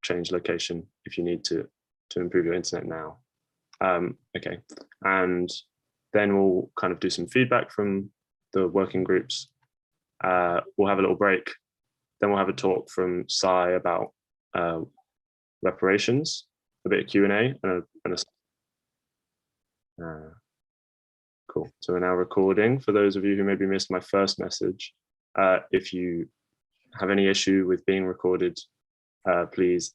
change location if you need to improve your internet now. Okay, and then we'll kind of do some feedback from the working groups. We'll have a little break. Then we'll have a talk from Sai about reparations, a bit of Q&A, cool. So we're now recording. For those of you who maybe missed my first message, if you have any issue with being recorded, please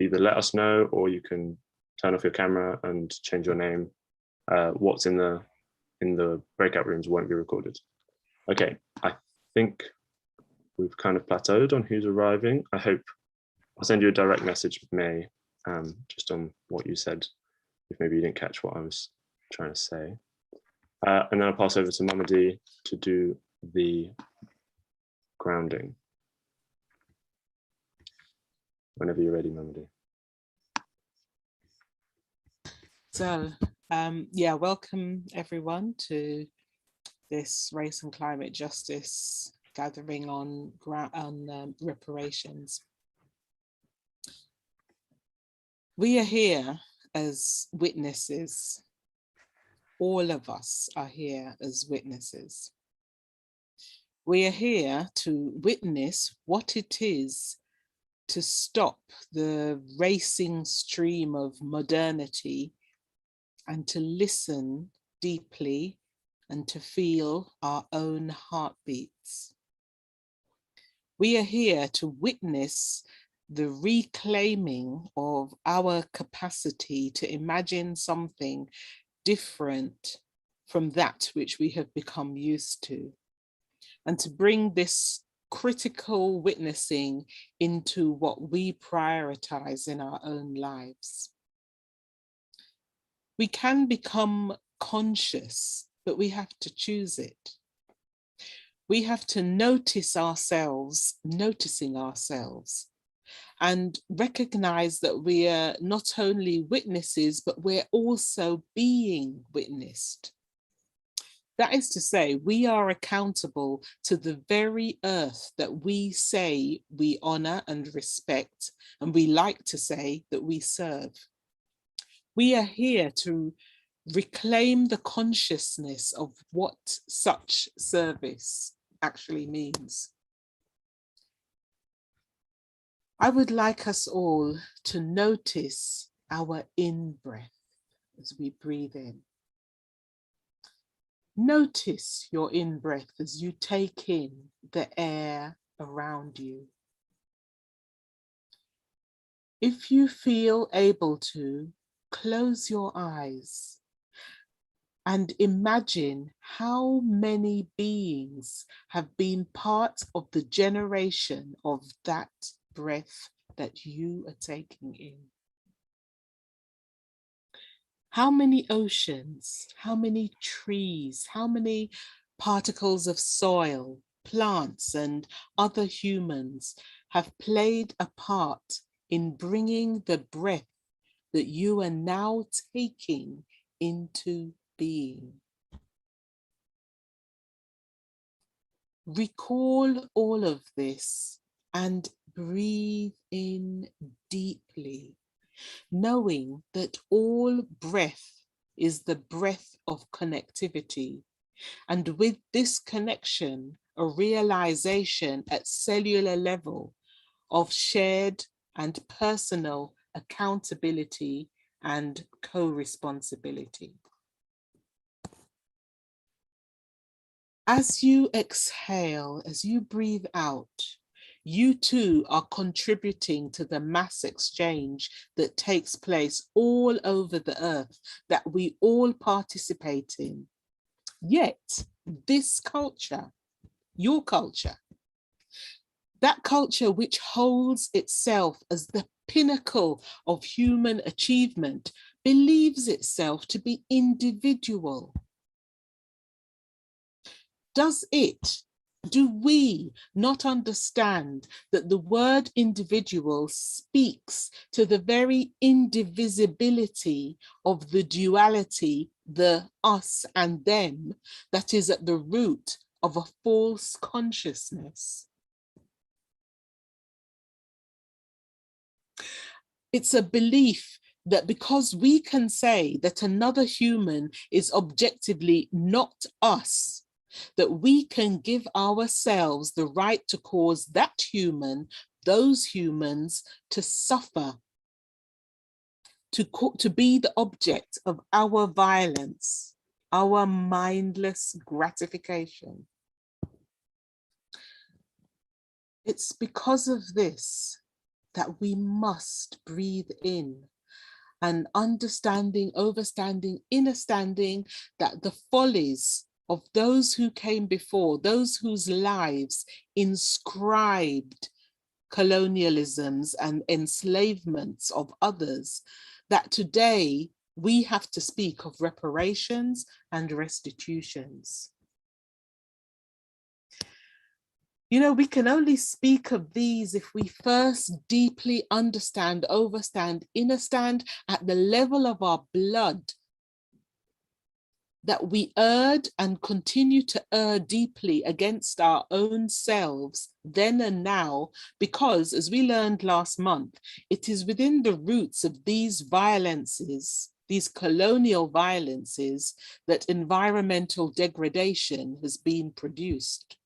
either let us know, or you can turn off your camera and change your name. What's in the breakout rooms won't be recorded. Okay, I think we've kind of plateaued on who's arriving. I hope I'll send you a direct message with May, just on what you said, if maybe you didn't catch what I was trying to say. And then I'll pass over to Mamadi to do the grounding. Whenever you're ready, Mamadi. So, yeah, welcome everyone to this race and climate justice gathering on reparations. We are here as witnesses. All of us are here as witnesses. We are here to witness what it is to stop the racing stream of modernity and to listen deeply and to feel our own heartbeats. We are here to witness the reclaiming of our capacity to imagine something different from that which we have become used to, and to bring this critical witnessing into what we prioritize in our own lives. We can become conscious, but we have to choose it. We have to notice ourselves, noticing ourselves, and recognize that we are not only witnesses, but we're also being witnessed. That is to say, we are accountable to the very earth that we say we honor and respect, and we like to say that we serve. We are here to reclaim the consciousness of what such service actually means. I would like us all to notice our in-breath as we breathe in. Notice your in-breath as you take in the air around you. If you feel able to, close your eyes and imagine how many beings have been part of the generation of that breath that you are taking in. How many oceans, how many trees, how many particles of soil, plants, and other humans have played a part in bringing the breath that you are now taking into being? Recall all of this and breathe in deeply, knowing that all breath is the breath of connectivity. And with this connection, a realization at cellular level of shared and personal accountability and co-responsibility. As you exhale, as you breathe out, you too are contributing to the mass exchange that takes place all over the earth that we all participate in. Yet, this culture, your culture, that culture which holds itself as the pinnacle of human achievement, believes itself to be individual. Do we not understand that the word individual speaks to the very indivisibility of the duality, the us and them, that is at the root of a false consciousness? It's a belief that because we can say that another human is objectively not us, that we can give ourselves the right to cause that human, those humans, to suffer, to be the object of our violence, our mindless gratification. It's because of this that we must breathe in and understanding, overstanding, understanding that the follies of those who came before, those whose lives inscribed colonialisms and enslavements of others, that today we have to speak of reparations and restitutions. You know, we can only speak of these if we first deeply understand, overstand, understand at the level of our blood that we erred and continue to err deeply against our own selves then and now, because as we learned last month, it is within the roots of these violences, these colonial violences, that environmental degradation has been produced.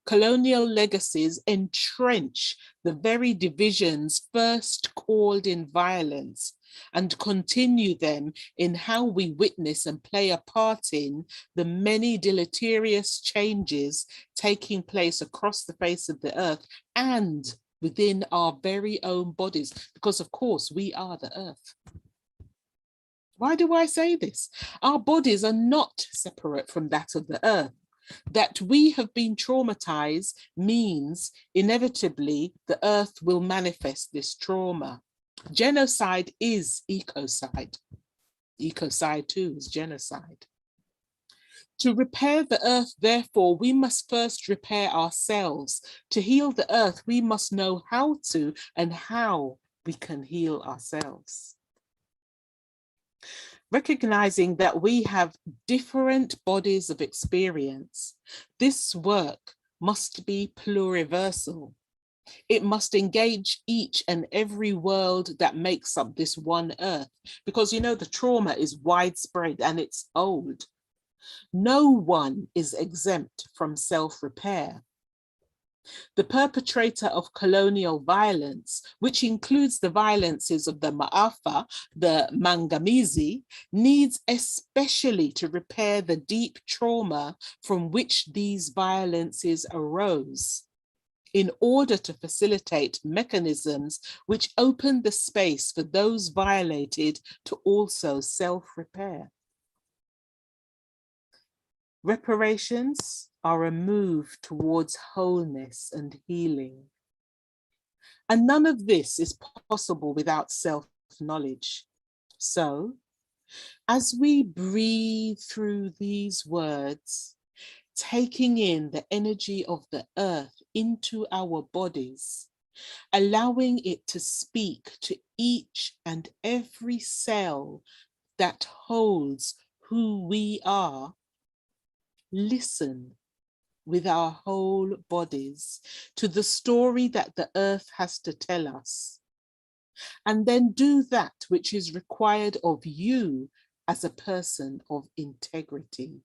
Colonial legacies entrench the very divisions first called in violence and continue them in how we witness and play a part in the many deleterious changes taking place across the face of the earth and within our very own bodies, because of course we are the earth. Why do I say this? Our bodies are not separate from that of the earth. That we have been traumatized means inevitably the earth will manifest this trauma. Genocide is ecocide. Ecocide too is genocide. To repair the earth, therefore, we must first repair ourselves. To heal the earth, we must know how to and how we can heal ourselves. Recognizing that we have different bodies of experience, this work must be pluriversal. It must engage each and every world that makes up this one earth, because you know the trauma is widespread and it's old. No one is exempt from self-repair. The perpetrator of colonial violence, which includes the violences of the Maafa, the Mangamizi, needs especially to repair the deep trauma from which these violences arose, in order to facilitate mechanisms which open the space for those violated to also self-repair. Reparations are a move towards wholeness and healing. And none of this is possible without self-knowledge. So, as we breathe through these words, taking in the energy of the earth into our bodies, allowing it to speak to each and every cell that holds who we are, listen with our whole bodies to the story that the earth has to tell us. And then do that which is required of you as a person of integrity.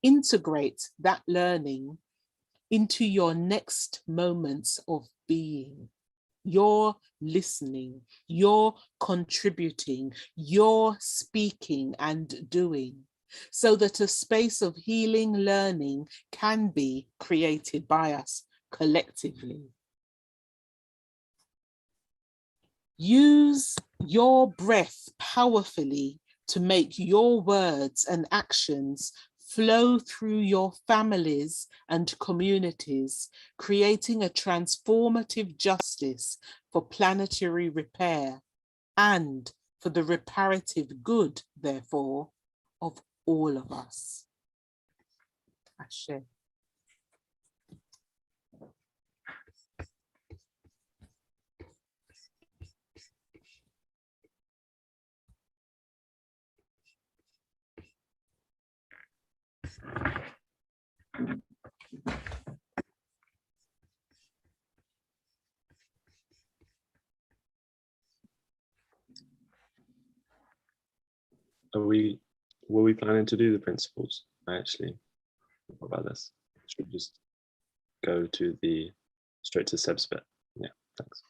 Integrate that learning into your next moments of being. Your listening, your contributing, your speaking and doing, so that a space of healing learning can be created by us collectively. Use your breath powerfully to make your words and actions flow through your families and communities, creating a transformative justice for planetary repair and for the reparative good, therefore, of all of us. Ashe. were we planning to do the principles? I actually thought about this. Should we just go to straight to Seb's bit? Yeah, thanks.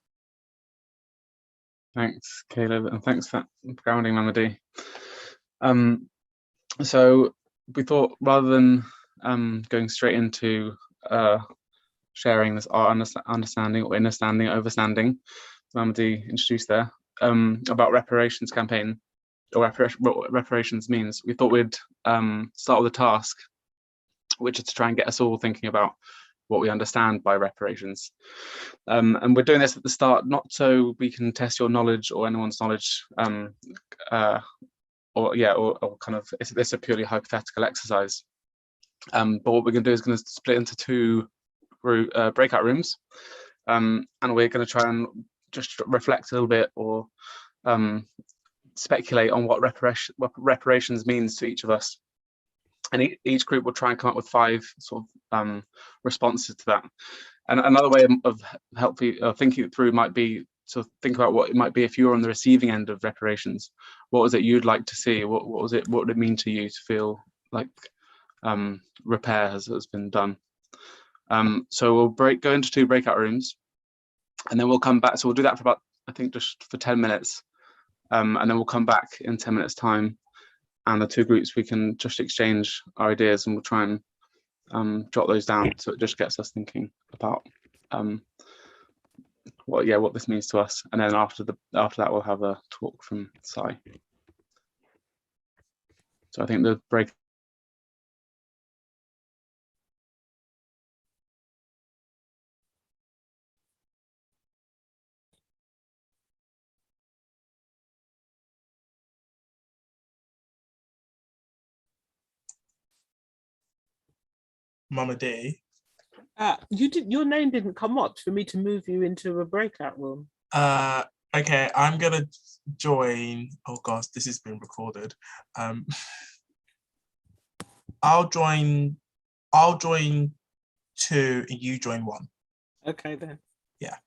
Thanks, Caleb, and thanks for that grounding, Mamadi. So we thought, rather than going straight into sharing this our understanding or overstanding, Mamadi introduced there, about reparations campaign, or what reparations means, we thought we'd start with a task, which is to try and get us all thinking about what we understand by reparations. And we're doing this at the start, not so we can test your knowledge or anyone's knowledge, or kind of, it's a purely hypothetical exercise. But what we're going to do is going to split into two breakout rooms, and we're going to try and just reflect a little bit, or speculate on what reparations means to each of us. And each group will try and come up with 5 sort of responses to that. And another way of thinking it through might be to think about what it might be if you were on the receiving end of reparations. What was it you'd like to see? What would it mean to you to feel like repair has been done? So we'll go into 2 breakout rooms, and then we'll come back. So we'll do that for about, I think, just for 10 minutes. And then we'll come back in 10 minutes time, and the 2 groups, we can just exchange our ideas, and we'll try and jot those down, so it just gets us thinking about what this means to us. And then after that, we'll have a talk from Sai. So I think the break. Mamadi. Your name didn't come up for me to move you into a breakout room. Okay, I'm gonna join. Oh gosh, this has been recorded. I'll join 2 and you join 1. Okay then. Yeah.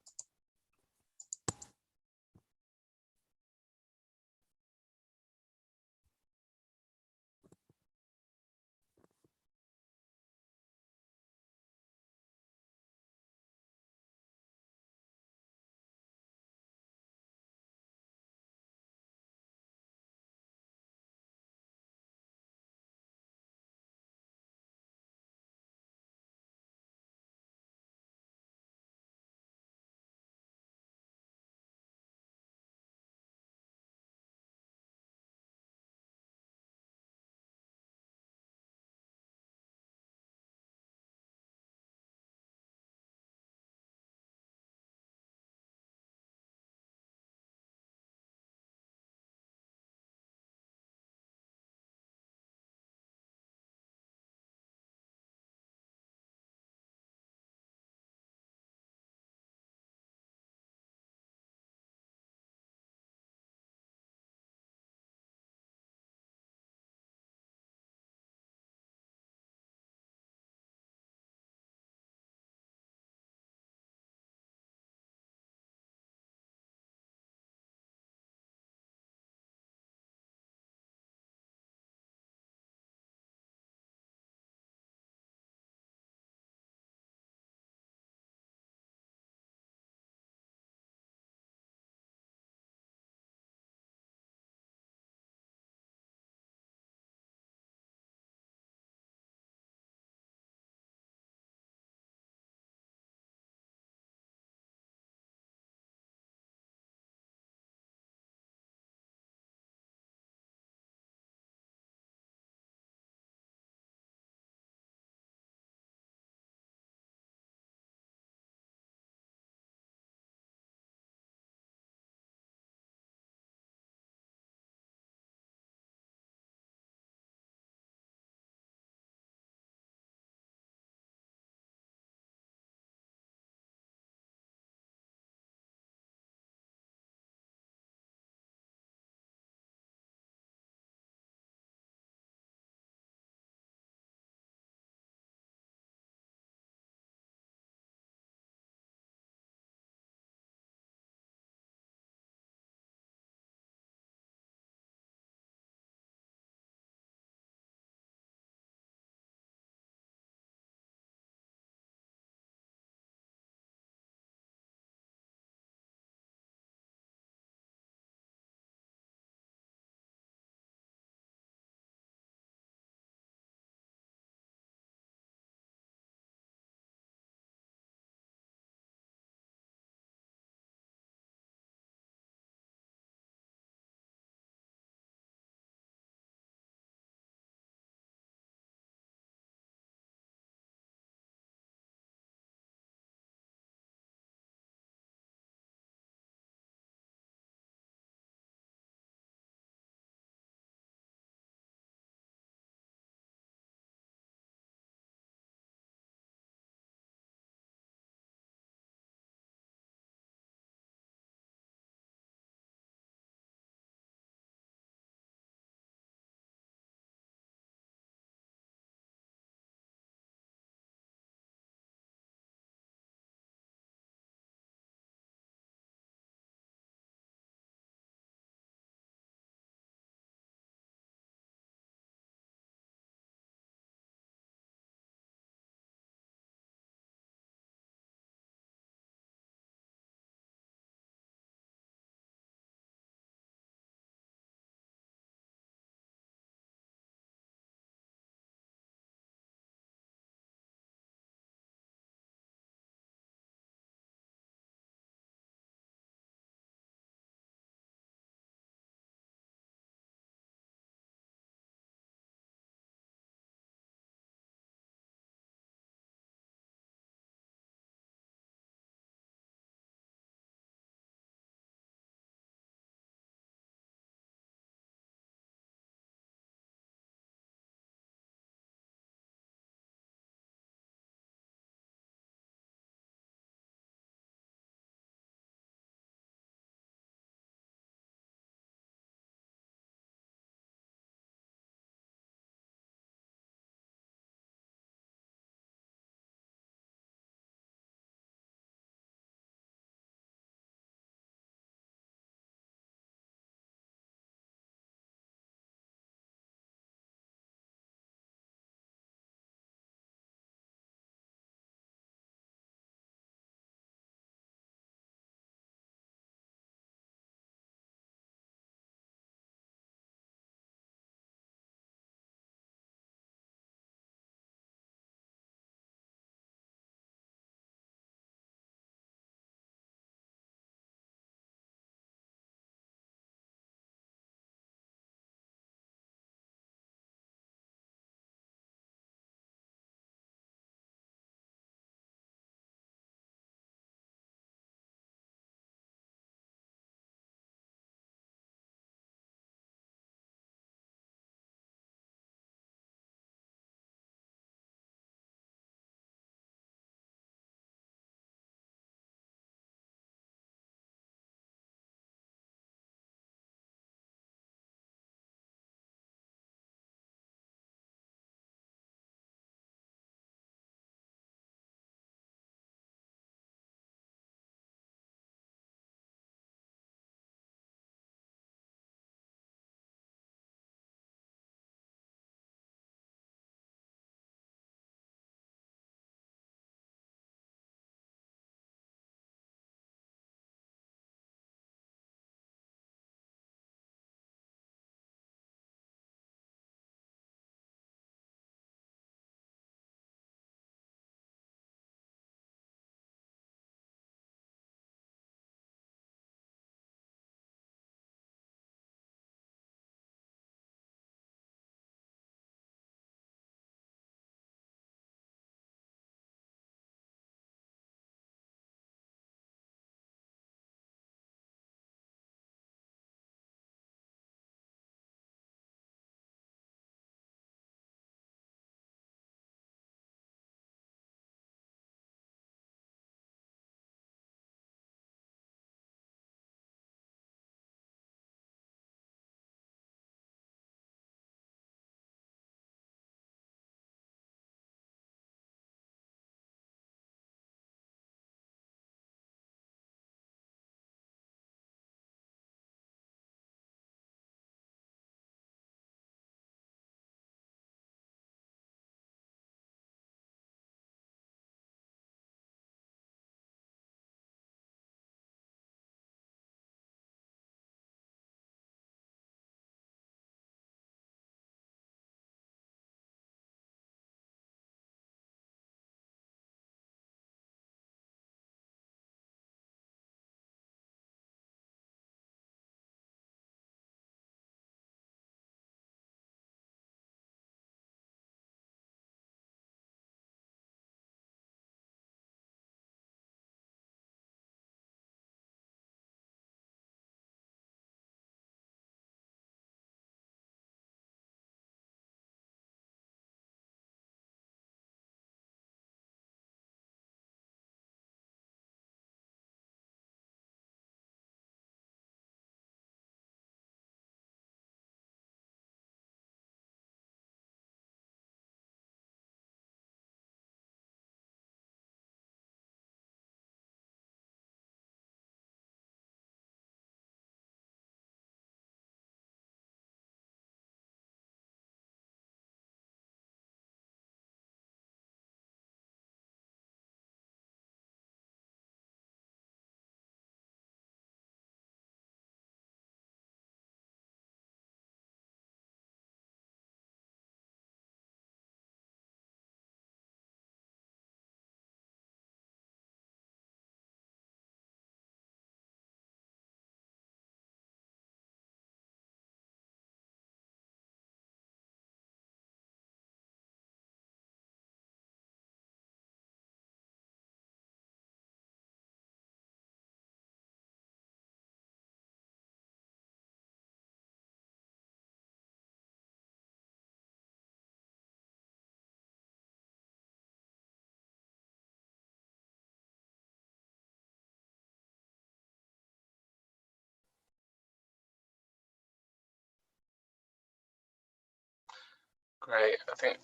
Great. I think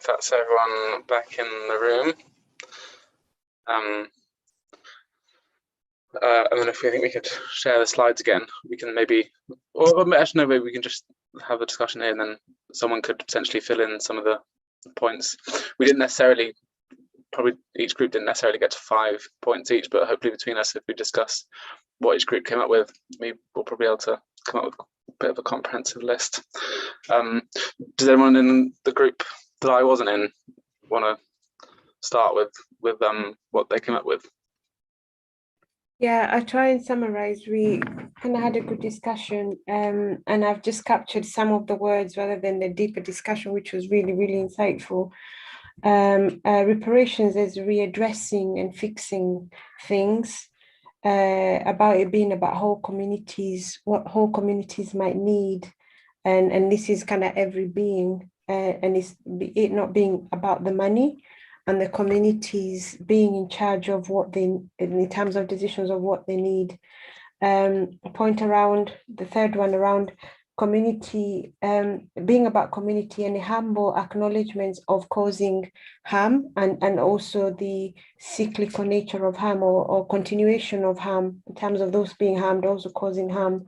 that's everyone back in the room. And then if we think we could share the slides again, we can maybe, or actually no, maybe we can just have a discussion here, and then someone could potentially fill in some of the points. We didn't necessarily, probably each group didn't necessarily get to 5 points each, but hopefully between us, if we discuss what each group came up with, maybe we'll probably be able to come up with a bit of a comprehensive list. Does anyone in the group that I wasn't in want to start with what they came up with? Yeah, I try and summarize. We kind of had a good discussion, and I've just captured some of the words rather than the deeper discussion, which was really, really insightful. Reparations is readdressing and fixing things, about it being about whole communities, what whole communities might need, and this is kind of every being, and it not being about the money, and the communities being in charge of what they, in terms of decisions of what they need. A point around the third one around community, being about community and humble acknowledgements of causing harm, and also the cyclical nature of harm, or continuation of harm in terms of those being harmed also causing harm,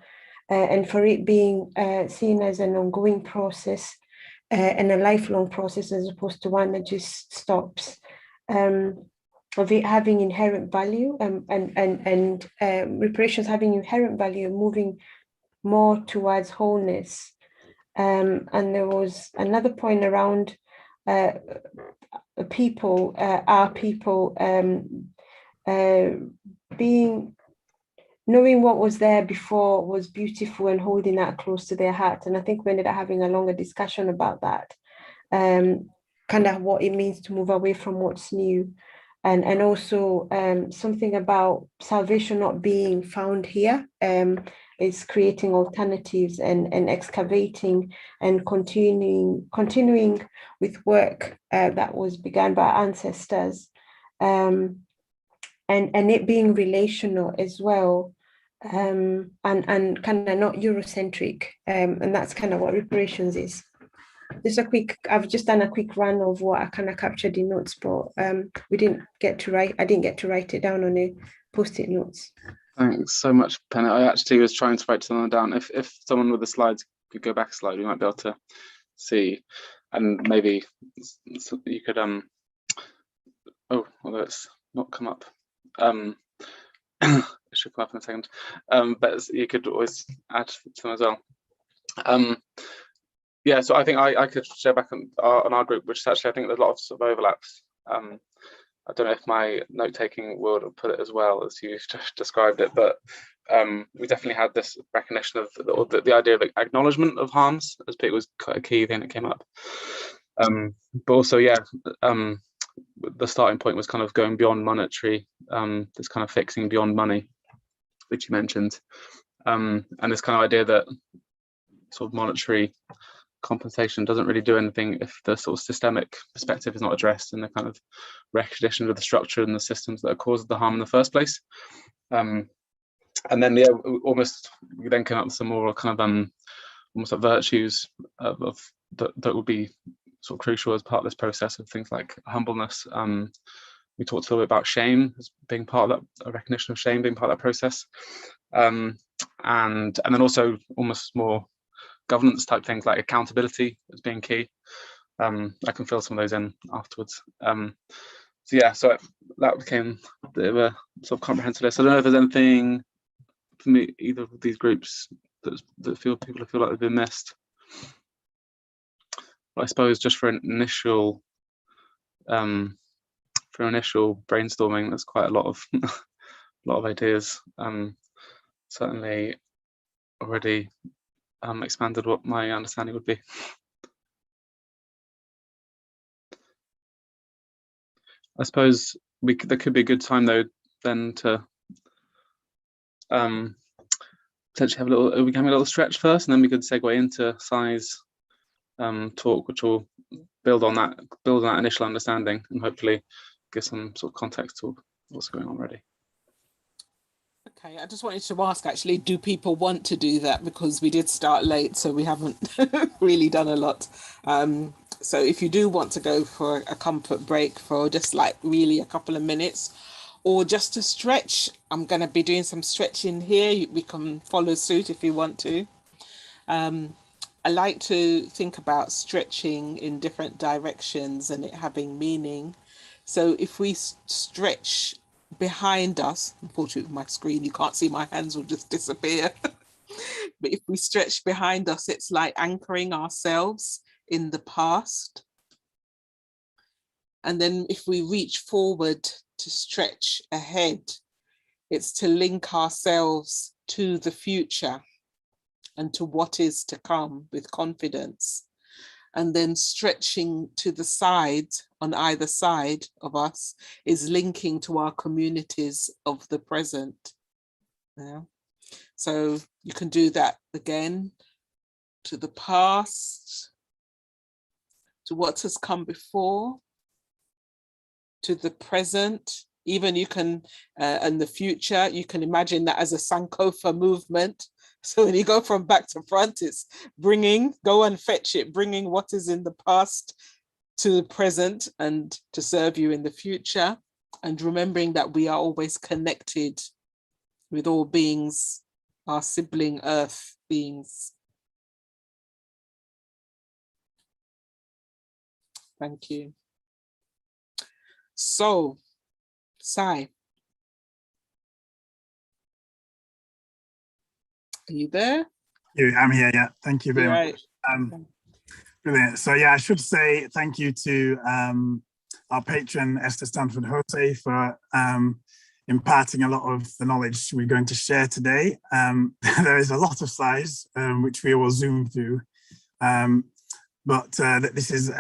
and for it being seen as an ongoing process, and a lifelong process, as opposed to one that just stops, of it having inherent value, and reparations having inherent value, moving more towards wholeness. And there was another point around people, our people, being, knowing what was there before was beautiful and holding that close to their heart. And I think we ended up having a longer discussion about that, kind of what it means to move away from what's new. And also something about salvation not being found here, is creating alternatives and excavating and continuing with work that was begun by our ancestors. And it being relational as well, and kind of not Eurocentric, and that's kind of what reparations is. Just a quick, I've just done a quick run of what I kind of captured in notes, but we didn't get to write, I didn't get to write it down on the post-it notes. Thanks so much, Penny. I actually was trying to write something down. If someone with the slides could go back a slide, we might be able to see, and maybe you could oh, although it's not come up. It should come up in a second. But you could always add some as well. Yeah, so I think I could share back on our group, which is actually, I think there's a lot of sort of overlaps. I don't know if my note-taking will put it as well as you just described it, but we definitely had this recognition of the idea of acknowledgement of harms, as Pete was quite a key thing that came up. But also, yeah, the starting point was kind of going beyond monetary, this kind of fixing beyond money, which you mentioned, and this kind of idea that sort of monetary compensation doesn't really do anything if the sort of systemic perspective is not addressed, and the kind of recognition of the structure and the systems that are caused the harm in the first place. And then, yeah, we then came up with some more kind of almost like virtues of that would be sort of crucial as part of this process, of things like humbleness. We talked a little bit about shame as being part of that, a recognition of shame being part of that process, and then also almost more governance type things like accountability as being key. I can fill some of those in afterwards. So yeah, so that became a bit of a sort of comprehensive list. I don't know if there's anything for me, either of these groups that people feel like they've been missed. But I suppose just for an initial brainstorming, there's quite a lot of ideas. Certainly already expanded what my understanding would be. I suppose there could be a good time though then to potentially have we can have a little stretch first, and then we could segue into size talk, which will build on that initial understanding and hopefully give some sort of context to what's going on already. Okay, I just wanted to ask, actually, do people want to do that? Because we did start late, so we haven't really done a lot. So if you do want to go for a comfort break for just like really a couple of minutes, or just to stretch, I'm going to be doing some stretching here. We can follow suit if you want to. I like to think about stretching in different directions and it having meaning. So if we stretch behind us, unfortunately with my screen, you can't see, my hands will just disappear. But if we stretch behind us, it's like anchoring ourselves in the past. And then if we reach forward to stretch ahead, it's to link ourselves to the future and to what is to come with confidence. And then stretching to the side, on either side of us, is linking to our communities of the present. Yeah. So you can do that again, to the past, to what has come before, to the present. Even you can, and the future, you can imagine that as a Sankofa movement. So when you go from back to front, it's bringing, go and fetch it, bringing what is in the past to the present and to serve you in the future. And remembering that we are always connected with all beings, our sibling earth beings. Thank you. So, Sai, are you there? I'm here, yeah. Thank you very Right. much. Brilliant. So yeah, I should say thank you to our patron, Esther Stanford Jose, for imparting a lot of the knowledge we're going to share today. There is a lot of slides, which we will zoom through. But this is,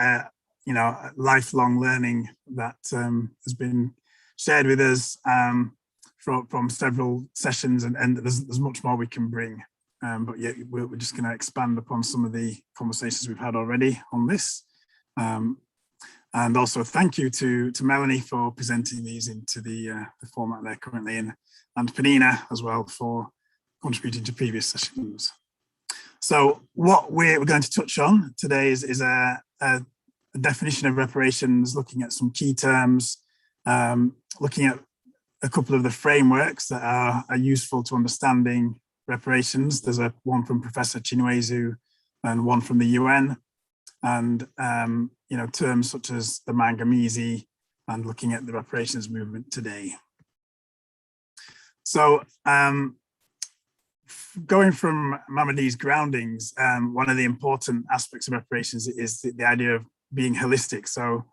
lifelong learning that has been shared with us from several sessions, and there's much more we can bring. But yeah, we're just going to expand upon some of the conversations we've had already on this. And also thank you to Melanie for presenting these into the format they're currently in, and Penina as well for contributing to previous sessions. So what we're going to touch on today is a definition of reparations, looking at some key terms, looking at a couple of the frameworks that are useful to understanding reparations. There's one from Professor Chinwezu and one from the UN, and terms such as the Mangamizi, and looking at the reparations movement today. So going from Mamadi's groundings, one of the important aspects of reparations is the idea of being holistic. So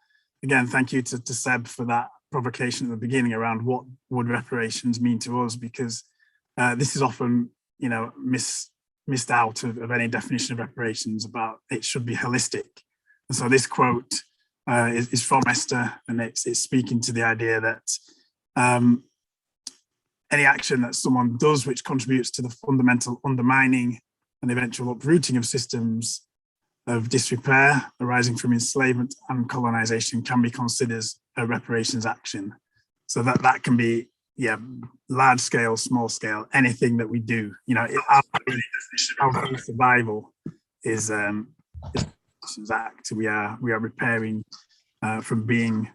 again, thank you to Seb for that provocation at the beginning around what would reparations mean to us, because this is often missed out of any definition of reparations about it should be holistic. And so this quote is from Esther, and it's speaking to the idea that any action that someone does which contributes to the fundamental undermining and eventual uprooting of systems of disrepair arising from enslavement and colonization can be considered a reparations action. So that can be, yeah, large scale, small scale, anything that we do. Our survival is act. We are repairing from being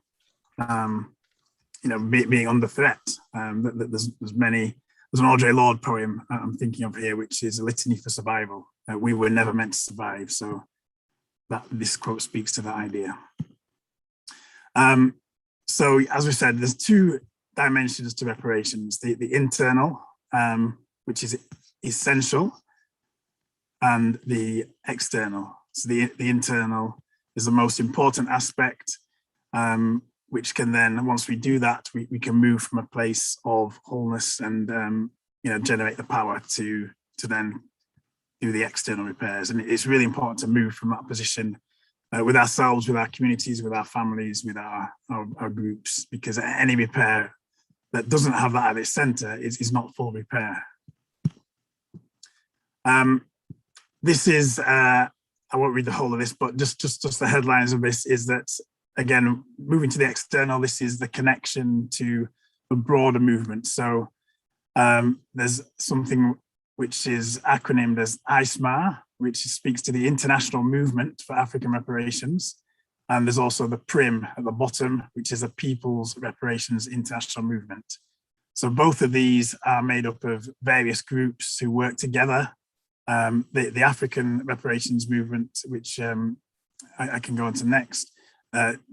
being under threat. There's an Audre Lorde poem I'm thinking of here, which is a litany for survival. We were never meant to survive. So this quote speaks to that idea. So as we said, there's two dimensions to reparations: the internal, which is essential, and the external. So the internal is the most important aspect, which can then, once we do that, we can move from a place of wholeness and generate the power to then do the external repairs. And it's really important to move from that position with ourselves, with our communities, with our families, with our groups, because any repair that doesn't have that at its center is not full repair. This is, I won't read the whole of this, but just the headlines of this is that, again, moving to the external, this is the connection to a broader movement. So There's something which is acronymed as ISMAR, which speaks to the International Movement for African Reparations. And there's also the PRIM at the bottom, which is a People's Reparations International Movement. So both of these are made up of various groups who work together. The African Reparations Movement, which I can go into next,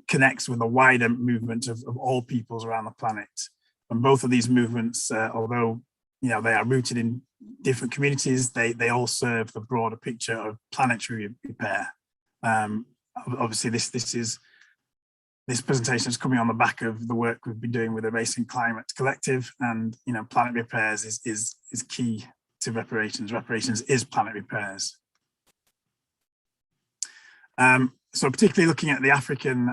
connects with a wider movement of all peoples around the planet. And both of these movements, although they are rooted in different communities, they all serve the broader picture of planetary repair. Obviously, this presentation is coming on the back of the work we've been doing with the Race and Climate Collective, and planet repairs is key to reparations. Reparations is planet repairs. So particularly looking at the African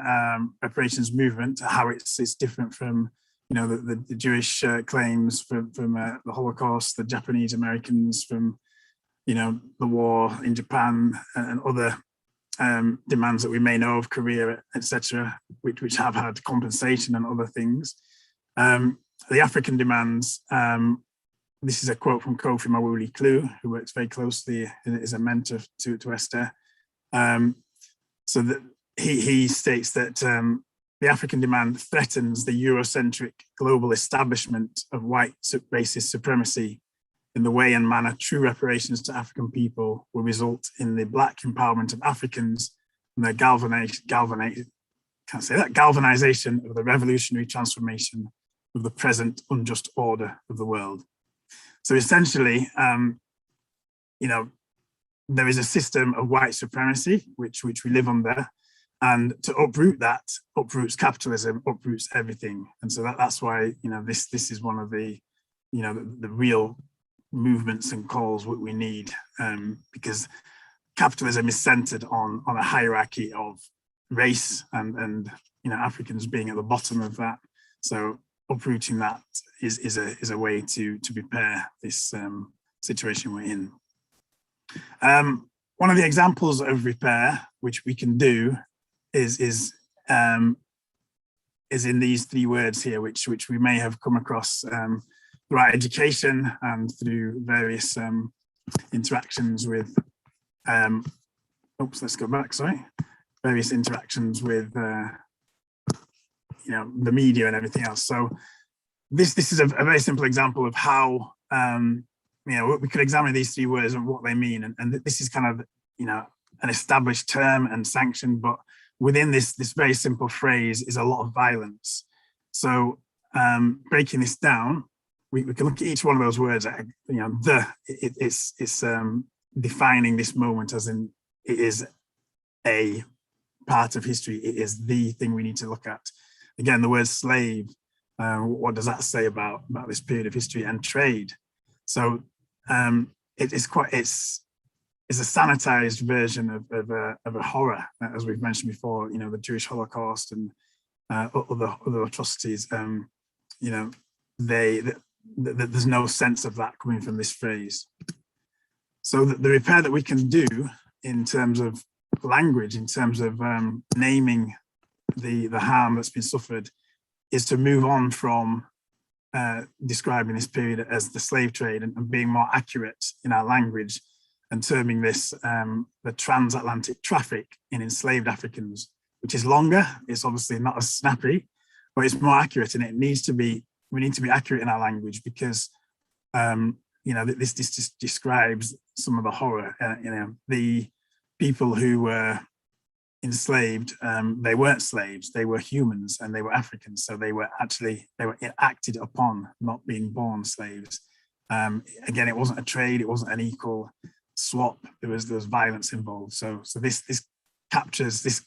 reparations movement, how it's different from the Jewish claims from the Holocaust, the Japanese Americans, from the war in Japan, and other demands that we may know of, Korea, etc., which have had compensation and other things. The African demands, this is a quote from Kofi Mawuli-Klu, who works very closely and is a mentor to Esther. So that he states that the African demand threatens the Eurocentric global establishment of white racist supremacy in the way and manner true reparations to African people will result in the Black empowerment of Africans and their galvanization of the revolutionary transformation of the present unjust order of the world. So essentially, there is a system of white supremacy which we live under, and to uproot that uproots capitalism, uproots everything. And so that's why this is one of the the real movements and calls what we need, because capitalism is centered on a hierarchy of race and Africans being at the bottom of that. So uprooting that is a way to repair this situation we're in. One of the examples of repair which we can do is in these three words here, which we may have come across throughout education and through various interactions with various interactions with the media and everything else. So this is a very simple example of how we could examine these three words and what they mean, and this is kind of an established term and sanctioned, but within this very simple phrase is a lot of violence. So breaking this down, we can look at each one of those words. It's defining this moment as in it is a part of history. It is the thing we need to look at. Again, the word slave. What does that say about this period of history? And trade. So it's a sanitized version of a horror, as we've mentioned before. The Jewish Holocaust and other atrocities. There's no sense of that coming from this phrase. So the repair that we can do in terms of language, in terms of naming the harm that's been suffered, is to move on from describing this period as the slave trade and being more accurate in our language and terming this the transatlantic traffic in enslaved Africans, which is longer. It's obviously not as snappy, but it's more accurate, and we need to be accurate in our language because this just describes some of the horror. The people who were enslaved, they weren't slaves, they were humans, and they were Africans, so they were acted upon, not being born slaves. Again, it wasn't a trade, it wasn't an equal swap, there was violence involved. So this captures this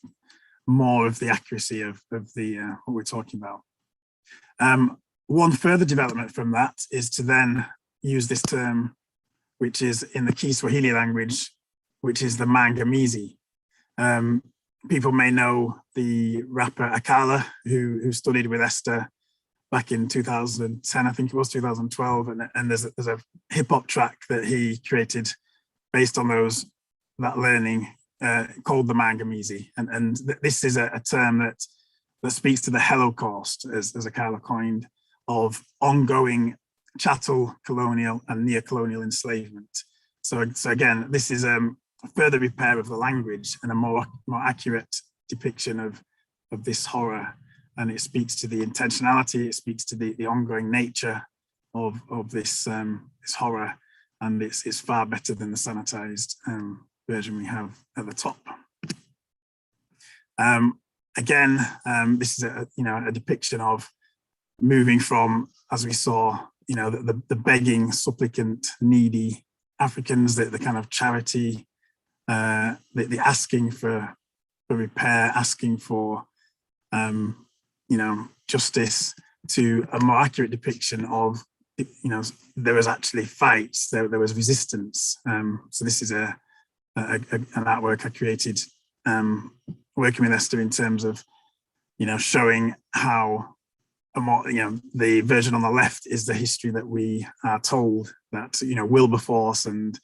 more of the accuracy of the what we're talking about. One further development from that is to then use this term, which is in the Kiswahili language, which is the Mangamizi. People may know the rapper Akala, who studied with Esther back in 2010, I think it was 2012, and there's a hip hop track that he created based on that learning called the Mangamizi, and this is a term that speaks to the Holocaust, as Akala coined, of ongoing chattel, colonial, and neo-colonial enslavement. So again, this is a further repair of the language and a more accurate depiction of this horror. And it speaks to the intentionality, it speaks to the ongoing nature of this horror, and it's far better than the sanitized version we have at the top. Again, this is a depiction of moving from, as we saw, the begging, supplicant, needy Africans, the kind of charity, the asking for repair, asking for justice, to a more accurate depiction of, there was actually fights, there was resistance. So this is an artwork I created working with Esther in terms of, showing how the version on the left is the history that we are told, that, Wilberforce and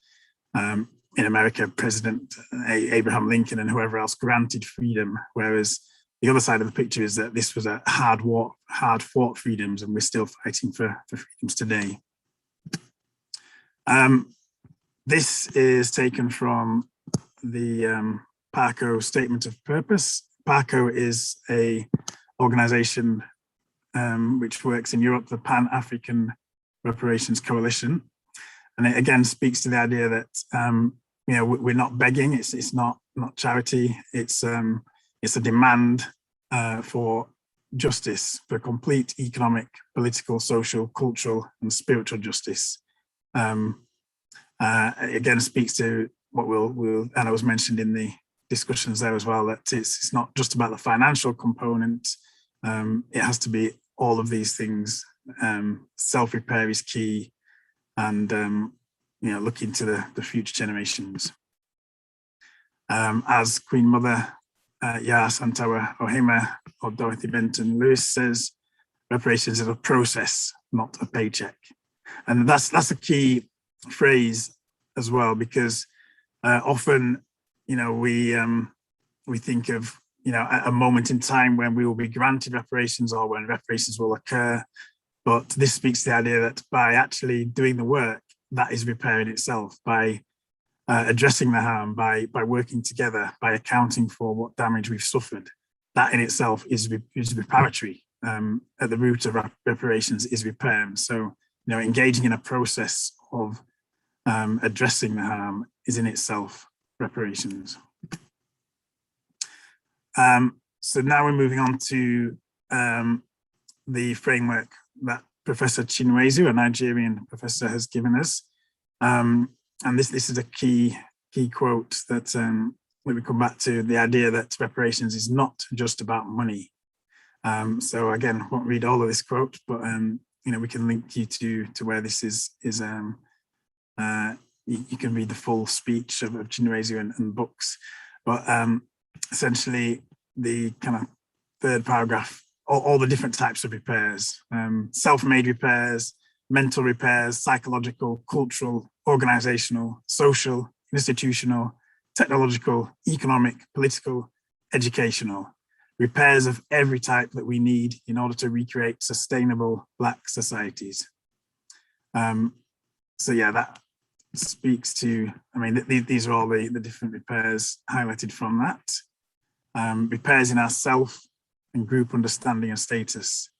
in America, President Abraham Lincoln and whoever else granted freedom, whereas the other side of the picture is that this was a hard fought freedoms, and we're still fighting for freedoms today. This is taken from the PARCO Statement of Purpose. PARCO is a organization which works in Europe, the Pan-African Reparations Coalition. And it again speaks to the idea that we're not begging, it's not charity, it's a demand for justice, for complete economic, political, social, cultural, and spiritual justice. Again, speaks to what and it was mentioned in the discussions there as well, that it's not just about the financial component. It has to be all of these things. Self-repair is key, and looking to the future generations. As Queen Mother Yaa Santawa Ohema or Dorothy Benton Lewis says, reparations is a process, not a paycheck. And that's a key phrase as well, because often we think of a moment in time when we will be granted reparations or when reparations will occur, but this speaks to the idea that by actually doing the work, that is repair in itself, by addressing the harm, by working together, by accounting for what damage we've suffered. That in itself is reparatory. At the root of reparations is repair. So, engaging in a process of addressing the harm is in itself reparations. So now we're moving on to the framework that Professor Chinwezu, a Nigerian professor, has given us. And this is a key quote that we come back to, the idea that reparations is not just about money. So again, I won't read all of this quote, but we can link you to where this is. You can read the full speech of Chinwezu and books, but essentially the kind of third paragraph, all the different types of repairs, self-made repairs, mental repairs, psychological, cultural, organizational, social, institutional, technological, economic, political, educational, repairs of every type that we need in order to recreate sustainable Black societies. So yeah, that speaks to, these are all the different repairs highlighted from that. Repairs in our self and group understanding and status.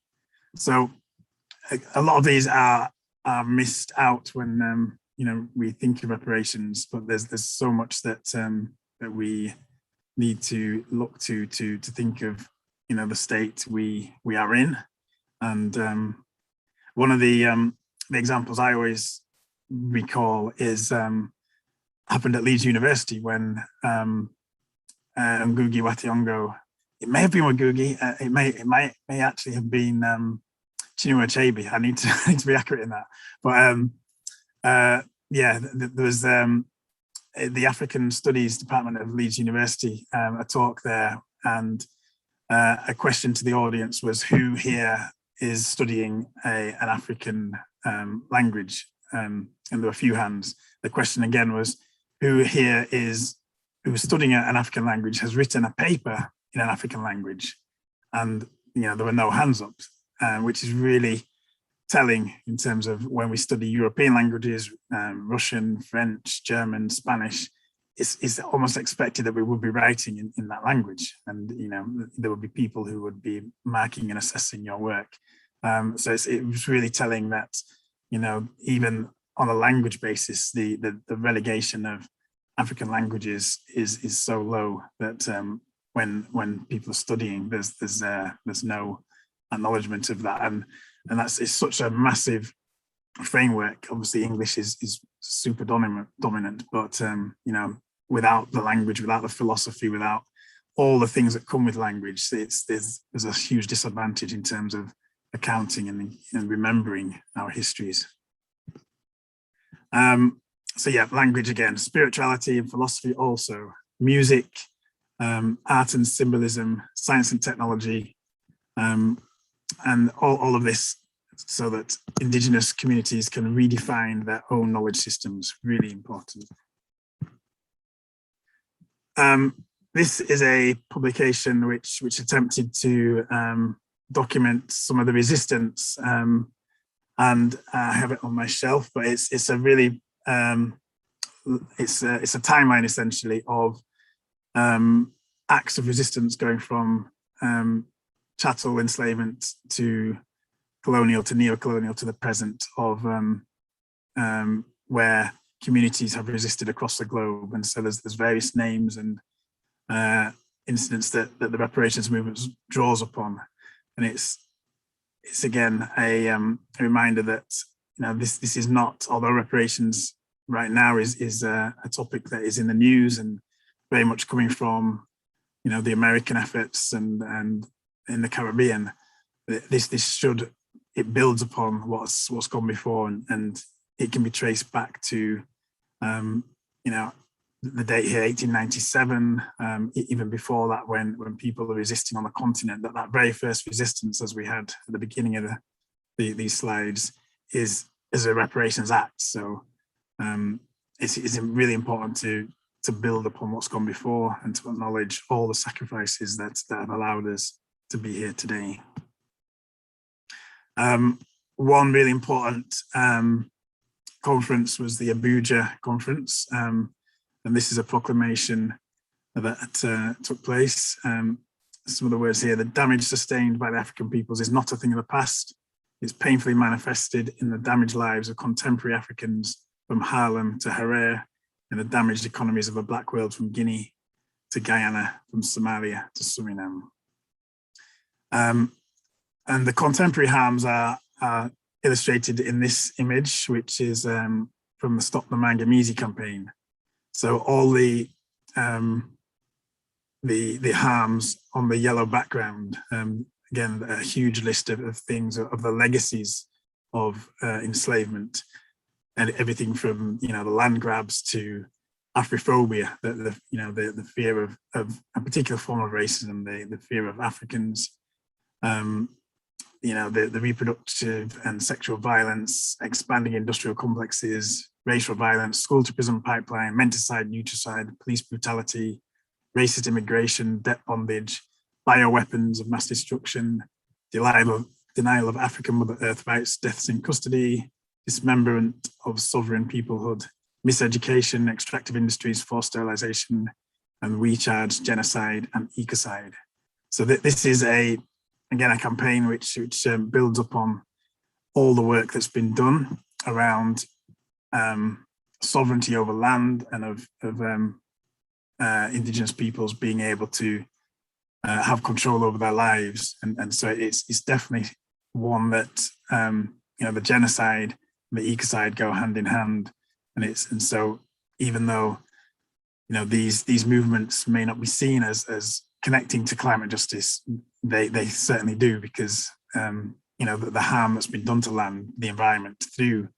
So a lot of these are missed out when we think of reparations, but there's so much that that we need to look to think of the state we are in. And one of the examples I always recall is happened at Leeds University when Ngugi wa Thiong'o, it may have been Ngugi, it may actually have been Chinua Achebe. I need to be accurate in that. But yeah, there was the African Studies Department of Leeds University, a talk there, and a question to the audience was, who here is studying an African language? And there were a few hands. The question again was, who here is studying an African language, has written a paper in an African language? And there were no hands up, which is really telling in terms of when we study European languages, Russian, French, German, Spanish. It's almost expected that we would be writing in that language, and there would be people who would be marking and assessing your work. So it was really telling that even on a language basis, the relegation of African languages is so low that when people are studying, there's no acknowledgement of that, and it's such a massive framework. Obviously, English is super dominant, but without the language, without the philosophy, without all the things that come with language, there's a huge disadvantage in terms of accounting and remembering our histories. So yeah, language again, spirituality and philosophy also, music, art and symbolism, science and technology, and all of this so that Indigenous communities can redefine their own knowledge systems, really important. This is a publication which attempted to document some of the resistance, and I have it on my shelf, but it's a really it's a timeline essentially of acts of resistance going from chattel enslavement to colonial to neo-colonial to the present, of where communities have resisted across the globe. And so there's various names and incidents that the reparations movement draws upon, and it's again a reminder that this is not, although reparations right now is a topic that is in the news and very much coming from the American efforts and in the Caribbean. It builds upon what's gone before, and it can be traced back to the date here, 1897, even before that, when people are resisting on the continent. That very first resistance, as we had at the beginning of these slides, is a reparations act. So it's really important to build upon what's gone before and to acknowledge all the sacrifices that have allowed us to be here today. One really important conference was the Abuja Conference, and this is a proclamation that took place. Some of the words here: the damage sustained by the African peoples is not a thing of the past. It's painfully manifested in the damaged lives of contemporary Africans from Harlem to Harare, and the damaged economies of the Black world from Guinea to Guyana, from Somalia to Suriname. And the contemporary harms are illustrated in this image, which is from the Stop the Manganese campaign. So all the harms on the yellow background, again, a huge list of things, of the legacies of enslavement, and everything from the land grabs to Afrophobia, the fear of a particular form of racism, the fear of Africans, the reproductive and sexual violence, expanding industrial complexes, racial violence, school to prison pipeline, menticide, nutricide, police brutality, racist immigration, debt bondage, bioweapons of mass destruction, denial of African Mother Earth rights, deaths in custody, dismemberment of sovereign peoplehood, miseducation, extractive industries, forced sterilization, and recharge, genocide, and ecocide. So this is again a campaign which builds upon all the work that's been done around sovereignty over land and of Indigenous peoples being able to have control over their lives, and so it's definitely one that the genocide and the ecocide go hand in hand, and so even though these movements may not be seen as connecting to climate justice, they certainly do, because the harm that's been done to land, the environment, through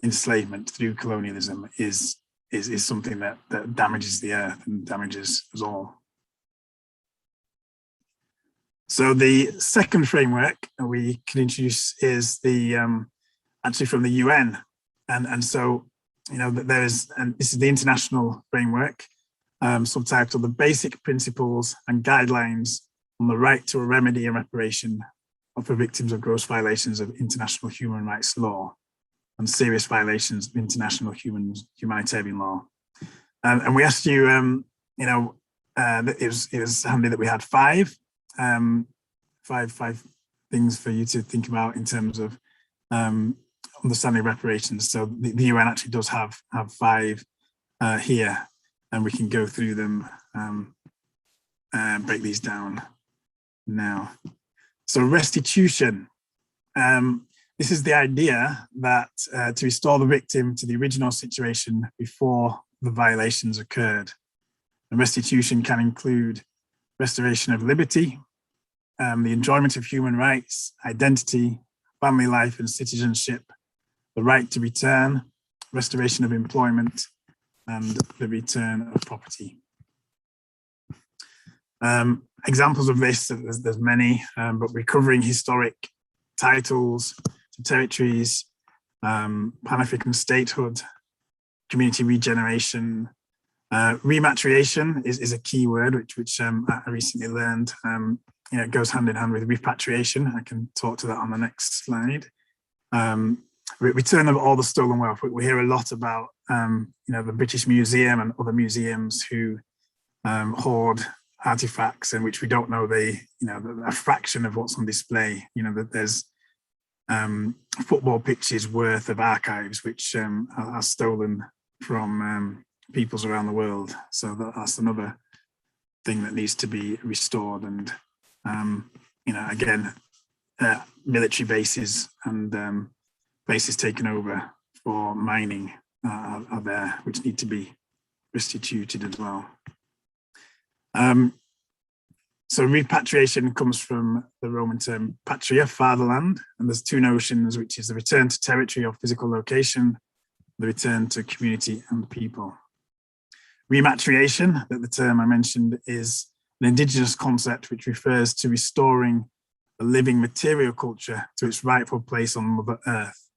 enslavement, through colonialism, is something that damages the earth and damages us all. So the second framework we can introduce is actually from the UN, and so this is the international framework, subtitled "The Basic Principles and Guidelines on the Right to a Remedy and Reparation for victims of gross violations of international human rights law and serious violations of international humanitarian law. And we asked you, it was handy that we had five things for you to think about in terms of understanding reparations. So the UN actually does have five here, and we can go through them and break these down now. So restitution. This is the idea that to restore the victim to the original situation before the violations occurred. And restitution can include restoration of liberty, the enjoyment of human rights, identity, family life and citizenship, the right to return, restoration of employment, and the return of property. Examples of this, there's many, but recovering historic titles to territories, Pan-African statehood, community regeneration, rematriation is a key word which I recently learned. It goes hand in hand with repatriation. I can talk to that on the next slide. Return of all the stolen wealth. We hear a lot about the British Museum and other museums who hoard artifacts, and which we don't know a fraction of what's on display. That there's football pitches worth of archives which are stolen from peoples around the world. So that's another thing that needs to be restored. And again, military bases and bases taken over for mining are there, which need to be restituted as well. So repatriation comes from the Roman term patria, fatherland, and there's two notions, which is the return to territory or physical location, the return to community and people. Rematriation, that the term I mentioned, is an indigenous concept which refers to restoring a living material culture to its rightful place on Mother Earth.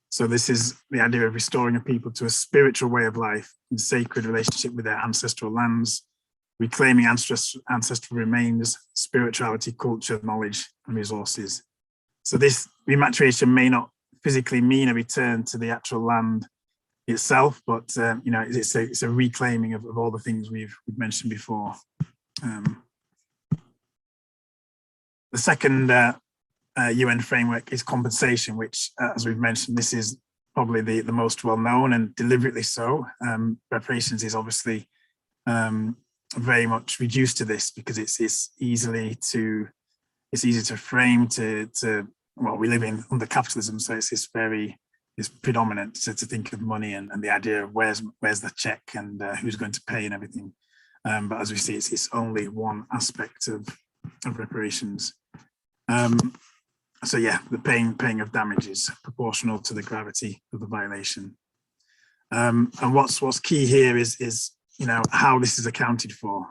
So this is the idea of restoring a people to a spiritual way of life in sacred relationship with their ancestral lands, reclaiming ancestral remains, spirituality, culture, knowledge, and resources. So this repatriation may not physically mean a return to the actual land itself, but it's a reclaiming of all the things we've mentioned before. The second UN framework is compensation, which, as we've mentioned, this is probably the most well known, and deliberately so. Reparations is obviously very much reduced to this because it's easy to frame to well, we live under capitalism, so it's predominant to think of money and the idea of where's the check and who's going to pay and everything. But as we see, it's only one aspect of reparations. So yeah, the paying of damages proportional to the gravity of the violation. And what's key here is how this is accounted for.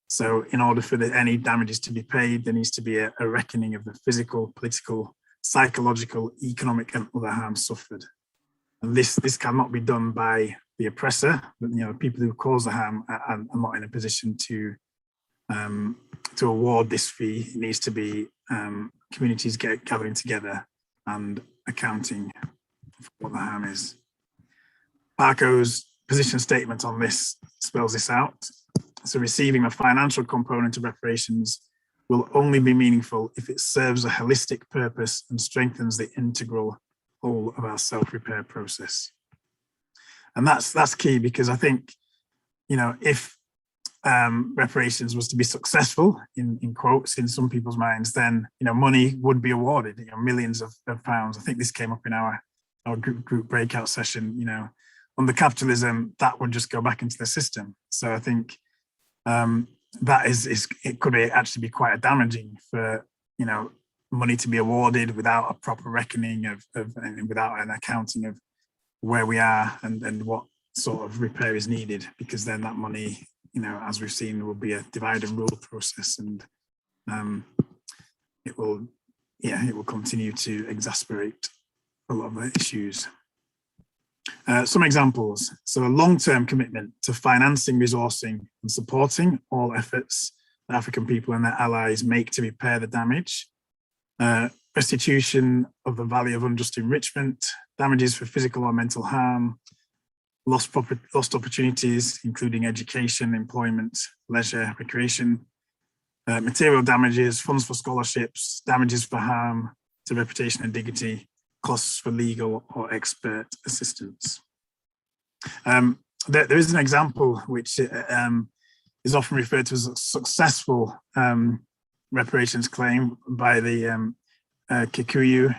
So in order for any damages to be paid, there needs to be a reckoning of the physical, political, psychological, economic, and other harm suffered. And this cannot be done by the oppressor, but people who cause the harm are not in a position to award this fee. It needs to be communities gathering together and accounting for what the harm is. PARCO's position statement on this spells this out. So receiving a financial component of reparations will only be meaningful if it serves a holistic purpose and strengthens the integral whole of our self-repair process. And that's key, because I think, if reparations was to be successful, in quotes, in some people's minds, then money would be awarded, millions of pounds. I think this came up in our group breakout session. Under capitalism, that would just go back into the system. So I think that it could actually be quite damaging for money to be awarded without a proper reckoning of and without an accounting of where we are and what sort of repair is needed, because then that money, as we've seen, will be a divide and rule process, and it will continue to exacerbate a lot of the issues. Some examples. So a long-term commitment to financing, resourcing, and supporting all efforts that African people and their allies make to repair the damage. restitution of the value of unjust enrichment, damages for physical or mental harm, lost opportunities, including education, employment, leisure, recreation, material damages, funds for scholarships, damages for harm to reputation and dignity, costs for legal or expert assistance. There is an example which is often referred to as a successful reparations claim by the Kikuyu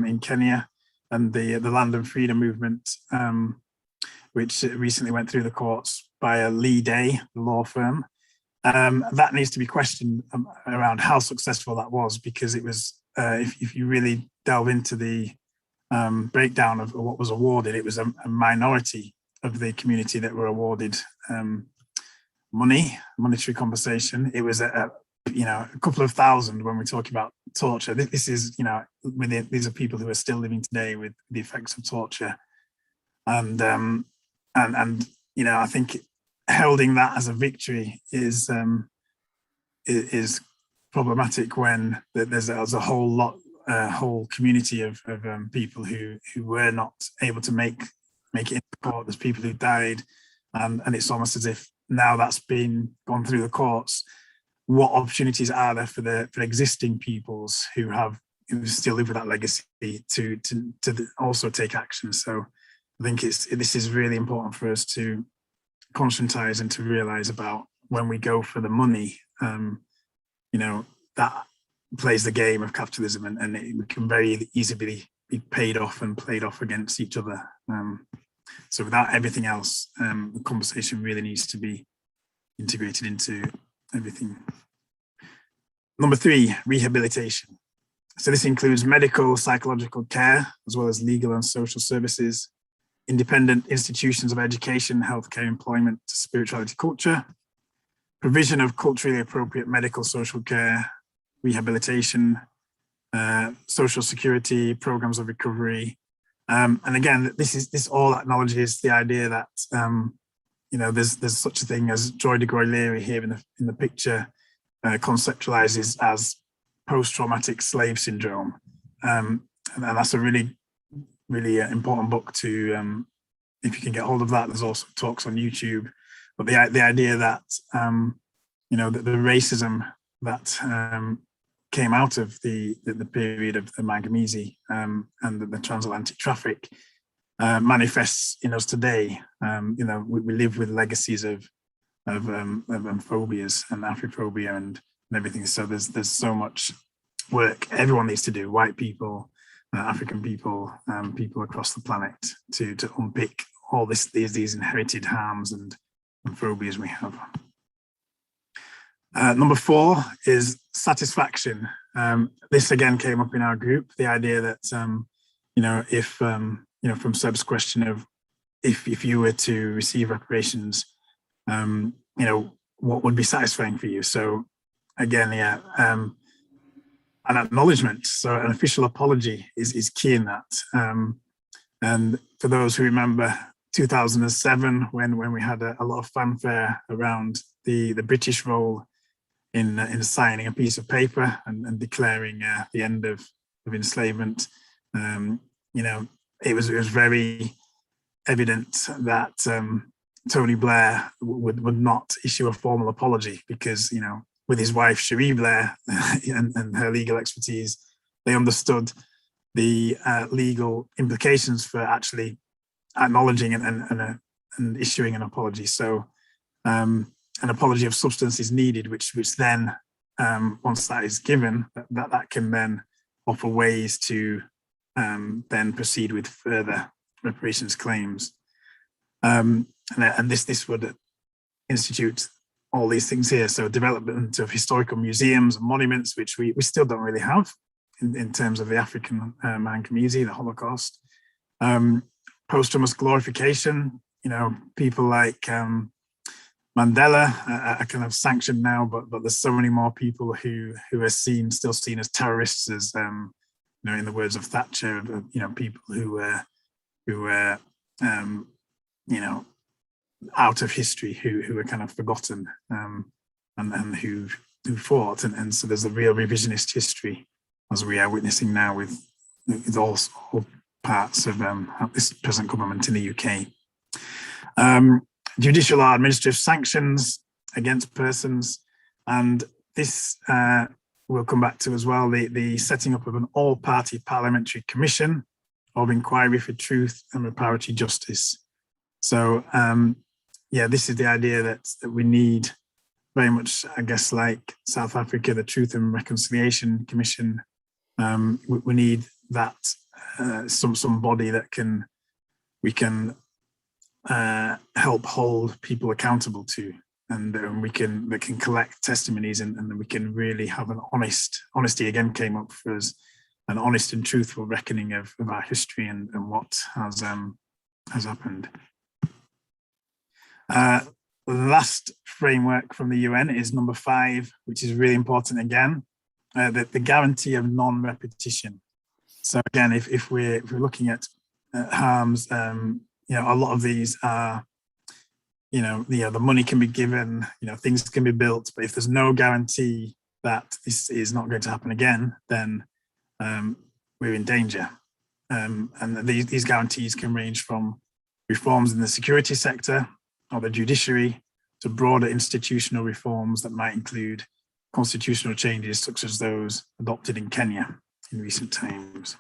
in Kenya and the Land and Freedom Movement, which recently went through the courts by a Lee Day, the law firm. That needs to be questioned around how successful that was, because it was, if you really delve into the breakdown of what was awarded, it was a minority of the community that were awarded monetary compensation. It was a couple of thousand when we're talking about torture. This is, these are people who are still living today with the effects of torture, and I think holding that as a victory is problematic when there's a whole community of people who were not able to make it into court. There's people who died, and it's almost as if now that's been gone through the courts, what opportunities are there for existing peoples who still live with that legacy to also take action? So I think this is really important for us to conscientize and to realize about when we go for the money, that plays the game of capitalism, and it can very easily be paid off and played off against each other. So without everything else, the conversation really needs to be integrated into everything. Number 3, rehabilitation. So this includes medical, psychological care, as well as legal and social services, independent institutions of education, healthcare, employment, spirituality, culture, provision of culturally appropriate medical, social care, rehabilitation, social security, programs of recovery. And again, this all acknowledges the idea that there's such a thing as Joy de Groy-Leary here in the picture conceptualizes as post-traumatic slave syndrome, and that's a really important book to, if you can get hold of that. There's also talks on YouTube, but the idea that that the racism that came out of the period of the Mangamese and the transatlantic traffic manifests in us today. We live with legacies of phobias and Afrophobia and everything. So there's so much work everyone needs to do, white people, African people, people across the planet, to unpick all these inherited harms and phobias we have. Number 4 is satisfaction. This again came up in our group, the idea that if from Seb's question of if you were to receive reparations, what would be satisfying for you? So again, an acknowledgement, so an official apology is key in that. And for those who remember 2007, when we had a lot of fanfare around the British role in signing a piece of paper and declaring the end of enslavement, it was very evident that Tony Blair would not issue a formal apology, because with his wife Cherie Blair and her legal expertise, they understood the legal implications for actually acknowledging and issuing an apology. So an apology of substance is needed, which then once that is given, that can then offer ways to then proceed with further reparations claims. And this would institute all these things here. So development of historical museums and monuments, which we still don't really have in terms of the African Mangamese, the Holocaust. Posthumous glorification, people like Mandela are kind of sanctioned now, but there's so many more people who are still seen as terrorists, as in the words of Thatcher, people who were out of history, who were kind of forgotten, and who fought, and so there's a real revisionist history as we are witnessing now with all parts of this present government in the UK. Judicial or administrative sanctions against persons, and this we'll come back to as well, the setting up of an all-party parliamentary commission of inquiry for truth and reparatory justice. So yeah, this is the idea that we need very much, I guess, like South Africa, the Truth and Reconciliation Commission. We need that some body that we can help hold people accountable to, and that can collect testimonies, and then we can really have an honesty again came up for us, an honest and truthful reckoning of our history and what has happened. The last framework from the UN is number 5, which is really important again, the guarantee of non-repetition. So again, if we're looking at harms, you know, a lot of these are, the money can be given, things can be built, but if there's no guarantee that this is not going to happen again, then we're in danger. And these guarantees can range from reforms in the security sector or the judiciary to broader institutional reforms that might include constitutional changes such as those adopted in Kenya in recent times.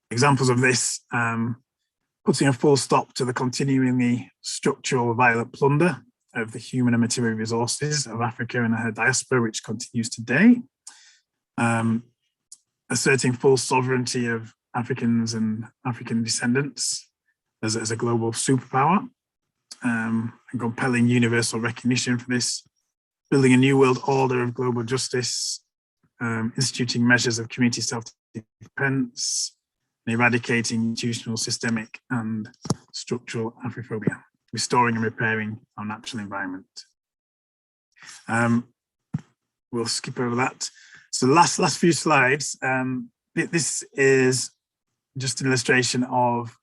Examples of this, putting a full stop to the continuingly structural violent plunder of the human and material resources of Africa and her diaspora, which continues today. Asserting full sovereignty of Africans and African descendants as a global superpower, and compelling universal recognition for this, building a new world order of global justice, instituting measures of community self-defense, and eradicating institutional, systemic, and structural Afrophobia, restoring and repairing our natural environment. We'll skip over that. So last few slides, this is just an illustration of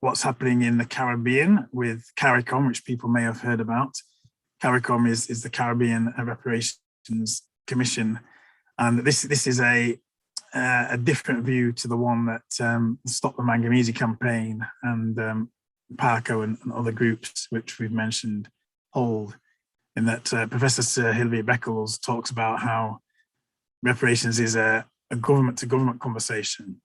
what's happening in the Caribbean with CARICOM, which people may have heard about. CARICOM is the Caribbean Reparations Commission, and this is a different view to the one that Stop the Manganese campaign and PARCO and other groups which we've mentioned hold, in that Professor Sir Hilary Beckles talks about how reparations is a government-to-government conversation,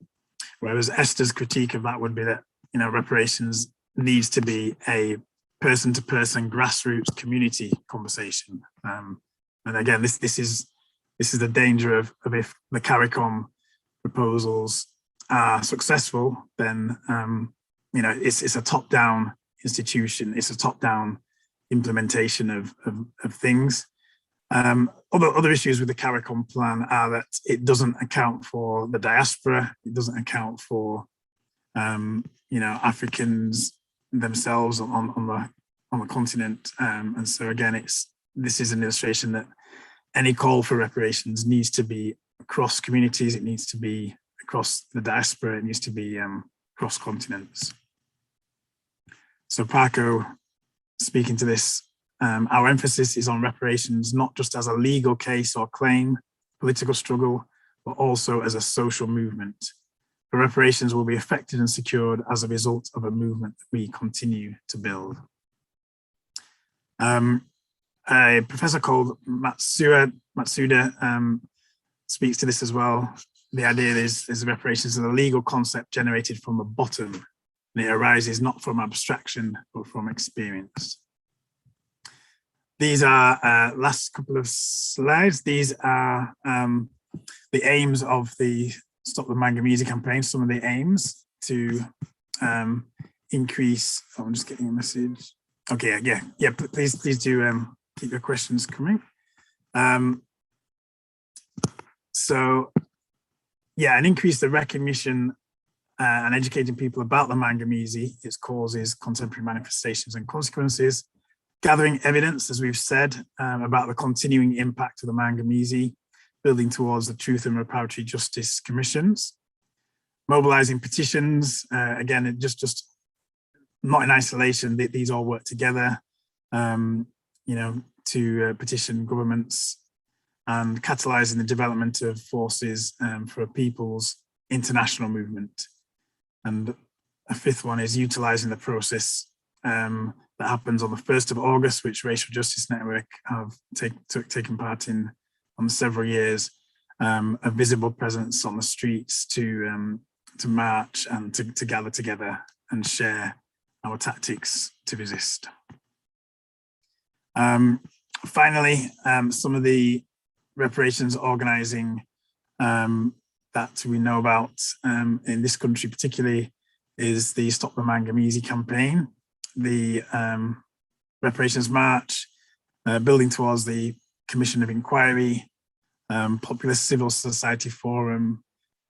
whereas Esther's critique of that would be that reparations needs to be a person-to-person grassroots community conversation. And again, this is the danger of if the CARICOM proposals are successful, then it's a top-down institution, it's a top-down implementation of things. Other issues with the CARICOM plan are that it doesn't account for the diaspora, it doesn't account for Africans themselves on the continent, and so again, this is an illustration that any call for reparations needs to be across communities, it needs to be across the diaspora, it needs to be across continents. So PARCO, speaking to this, our emphasis is on reparations not just as a legal case or claim, political struggle, but also as a social movement. The reparations will be effected and secured as a result of a movement that we continue to build. A professor called Matsuda speaks to this as well. The idea is reparations is a legal concept generated from the bottom, and it arises not from abstraction, but from experience. These are, last couple of slides, these are the aims of the Stop the Manganese campaign, some of the aims to increase, I'm just getting a message. Okay, yeah, please do keep your questions coming. So yeah, and increase the recognition and educating people about the Manganese, its causes, contemporary manifestations and consequences, gathering evidence, as we've said, about the continuing impact of the Manganese, building towards the Truth and Reparatory Justice Commissions, mobilizing petitions, again, it just not in isolation, these all work together, to petition governments and catalysing the development of forces for a people's international movement. And a fifth one is utilising the process that happens on the 1st of August, which Racial Justice Network have taken part in on several years, a visible presence on the streets to march and to gather together and share our tactics to resist. Finally, some of the reparations organising that we know about in this country particularly is the Stop the Mangamese campaign, the Reparations March, building towards the Commission of Inquiry, Popular Civil Society Forum,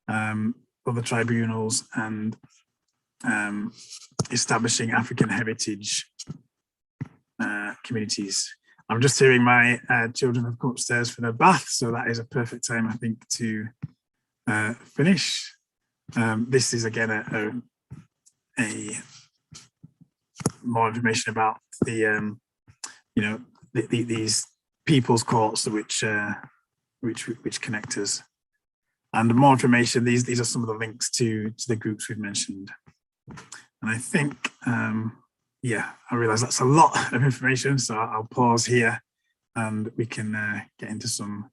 other tribunals, and establishing African heritage communities. I'm just hearing my children have come upstairs for their bath, so that is a perfect time, I think, to finish. This is again a more information about the these people's courts which connect us, and more information. These are some of the links to the groups we've mentioned, and I think yeah, I realize that's a lot of information, so I'll pause here and we can get into some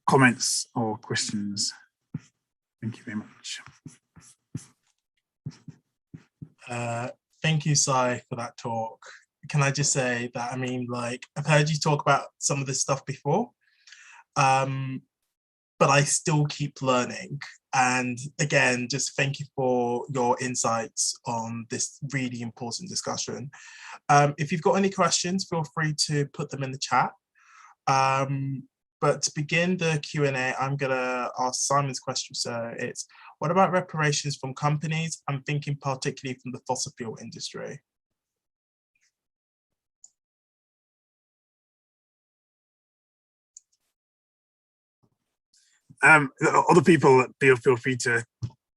comments or questions. Thank you very much. Thank you, Sai, for that talk. Can I just say that, I mean, like, I've heard you talk about some of this stuff before, but I still keep learning. And again, just thank you for your insights on this really important discussion. If you've got any questions, feel free to put them in the chat. But to begin the Q&A, I'm gonna ask Simon's question. So it's, what about reparations from companies? I'm thinking particularly from the fossil fuel industry. Other people feel free to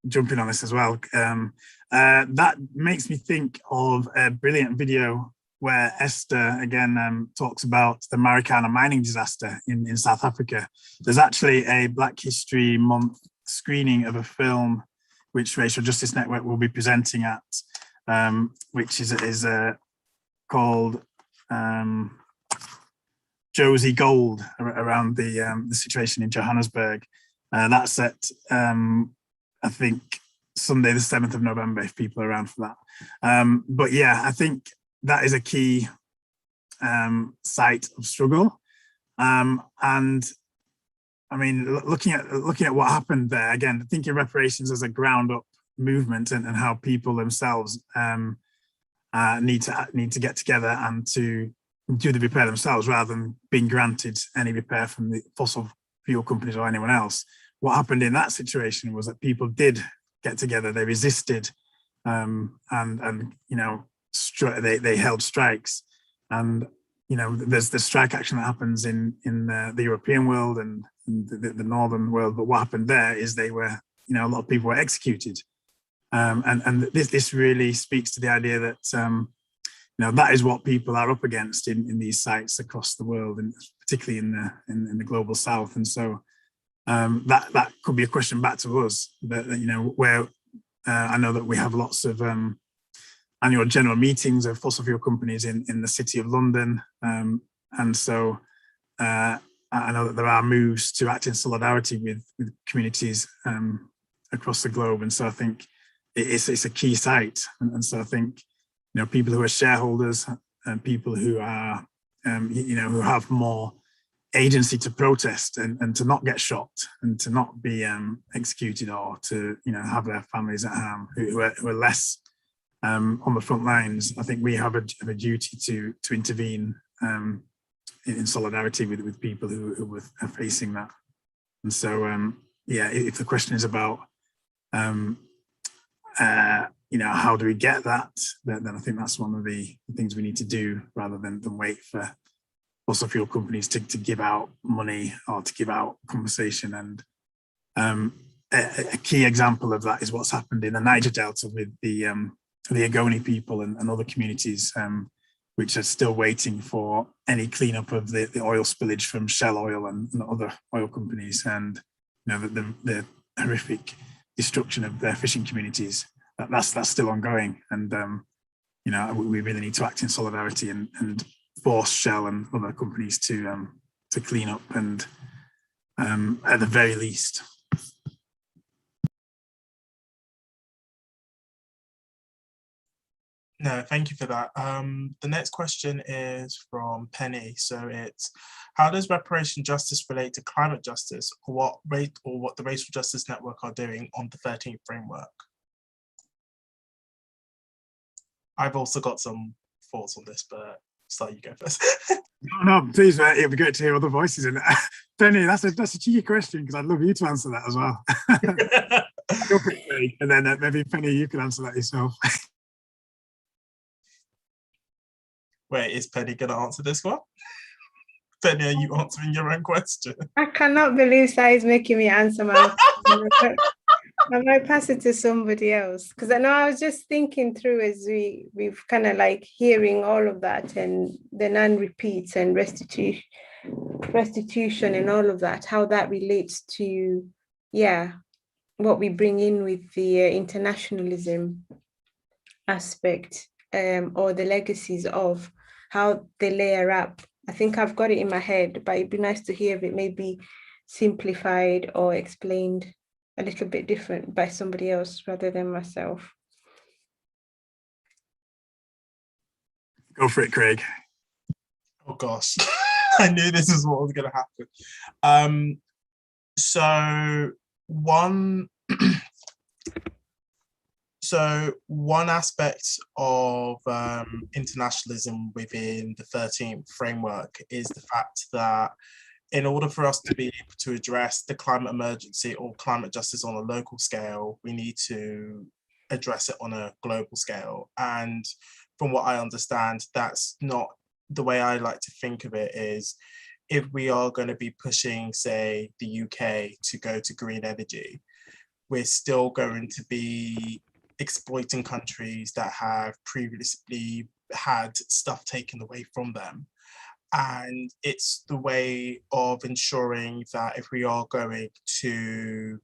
jump in on this as well. That makes me think of a brilliant video where Esther again talks about the Marikana mining disaster in South Africa. There's actually a Black History Month screening of a film which Racial Justice Network will be presenting at, which is called Josie Gold, around the situation in Johannesburg. That's at I think Sunday the 7th of November, if people are around for that. But yeah, I think that is a key site of struggle. And I mean, looking at what happened there, again, thinking reparations as a ground up movement and how people themselves need to get together and to do the repair themselves rather than being granted any repair from the fossil fuel companies or anyone else. What happened in that situation was that people did get together, they resisted, and you know, they held strikes, and you know, there's the strike action that happens in the European world and the northern world. But what happened there is they were, you know, a lot of people were executed, and this really speaks to the idea that you know, that is what people are up against in these sites across the world, and particularly in the global south. And so that could be a question back to us, that you know, where I know that we have lots of annual general meetings of fossil fuel companies in the city of London, and so I know that there are moves to act in solidarity with communities across the globe. And so I think it's a key site, and so I think, you know, people who are shareholders and people who are, you know, who have more agency to protest and to not get shot and to not be executed, or to, you know, have their families at harm, who are less on the front lines. I think we have a duty to intervene in solidarity with people who are facing that. And so, yeah, if the question is about, you know, how do we get that, then I think that's one of the things we need to do, rather than wait for fossil fuel companies to give out money or to give out conversation. And a key example of that is what's happened in the Niger Delta with the Ogoni people and other communities which are still waiting for any cleanup of the oil spillage from Shell Oil and other oil companies, and the horrific destruction of their fishing communities. That's still ongoing, and we really need to act in solidarity and force Shell and other companies to clean up, and at the very least. No, thank you for that. The next question is from Penny. So it's, how does reparation justice relate to climate justice, or what the Racial Justice Network are doing on the 13th framework? I've also got some thoughts on this, but so you go first. No, please, it'd be great to hear other voices. And Penny, that's a cheeky question, because I'd love you to answer that as well. Go for it, Craig, and then maybe Penny, you can answer that yourself. Wait, is Penny going to answer this one? Penny, are you answering your own question? I cannot believe Sai is making me answer my own. I might pass it to somebody else, because I know I was just thinking through as we've kind of like hearing all of that, and the non-repeats and restitution and all of that, how that relates to, what we bring in with the internationalism aspect, or the legacies of how they layer up. I think I've got it in my head, but it'd be nice to hear if it may be simplified or explained a little bit different by somebody else rather than myself. Go for it, Craig. Oh gosh, I knew this is what was going to happen. So one aspect of internationalism within the 13th framework is the fact that in order for us to be able to address the climate emergency or climate justice on a local scale, we need to address it on a global scale. And from what I understand, that's not the way I like to think of it. Is if we are going to be pushing, say, the UK to go to green energy, we're still going to be exploiting countries that have previously had stuff taken away from them. And it's the way of ensuring that if we are going to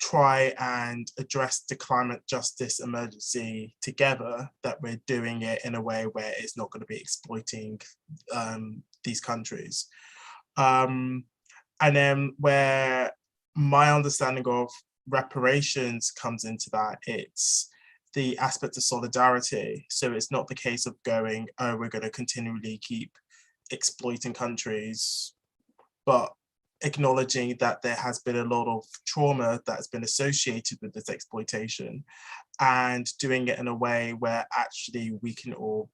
try and address the climate justice emergency together, that we're doing it in a way where it's not going to be exploiting these countries. And then where my understanding of reparations comes into that, it's the aspect of solidarity. So it's not the case of going, oh, we're going to continually keep exploiting countries, but acknowledging that there has been a lot of trauma that's been associated with this exploitation, and doing it in a way where actually we can all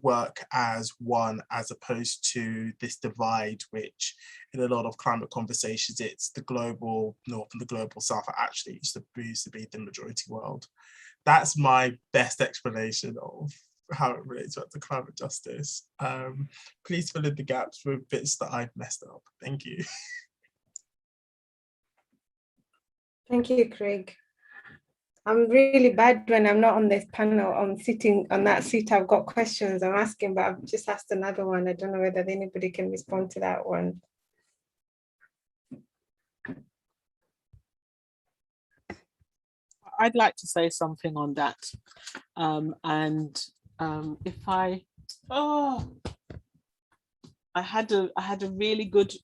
work as one, as opposed to this divide, which in a lot of climate conversations, it's the global north and the global south are actually used to be the majority world. That's my best explanation of how it relates to climate justice. Please fill in the gaps with bits that I've messed up. Thank you. Thank you, Craig. I'm really bad when I'm not on this panel. I'm sitting on that seat. I've got questions I'm asking, but I've just asked another one. I don't know whether anybody can respond to that one. I'd like to say something on that. I had a really good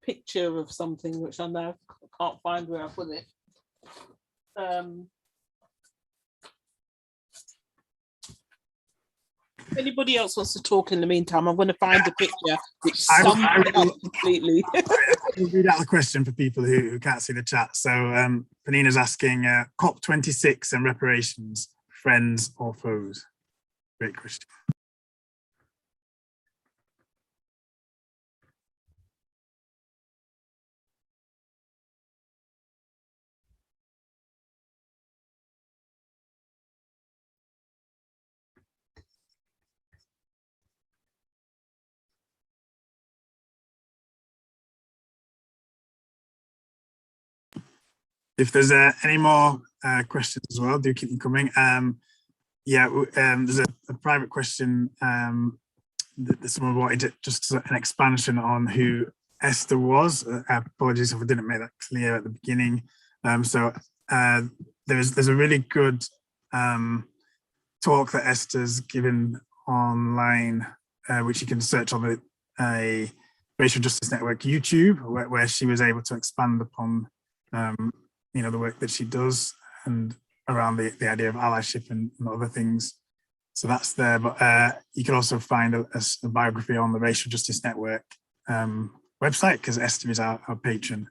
picture of something which I now can't find where I put it. If anybody else wants to talk in the meantime, I'm going to find the picture which sums it up completely. We'll read out the question for people who can't see the chat. So Panina's asking, COP26 and reparations, friends or foes? Great question. If there's any more questions as well, do keep them coming. Yeah, there's a private question that someone wanted just an expansion on who Esther was. Apologies if I didn't make that clear at the beginning. So there's a really good talk that Esther's given online, which you can search on the Racial Justice Network YouTube, where she was able to expand upon the work that she does and around the idea of allyship and other things. So that's there, but you can also find a biography on the Racial Justice Network website, because Esther is our patron.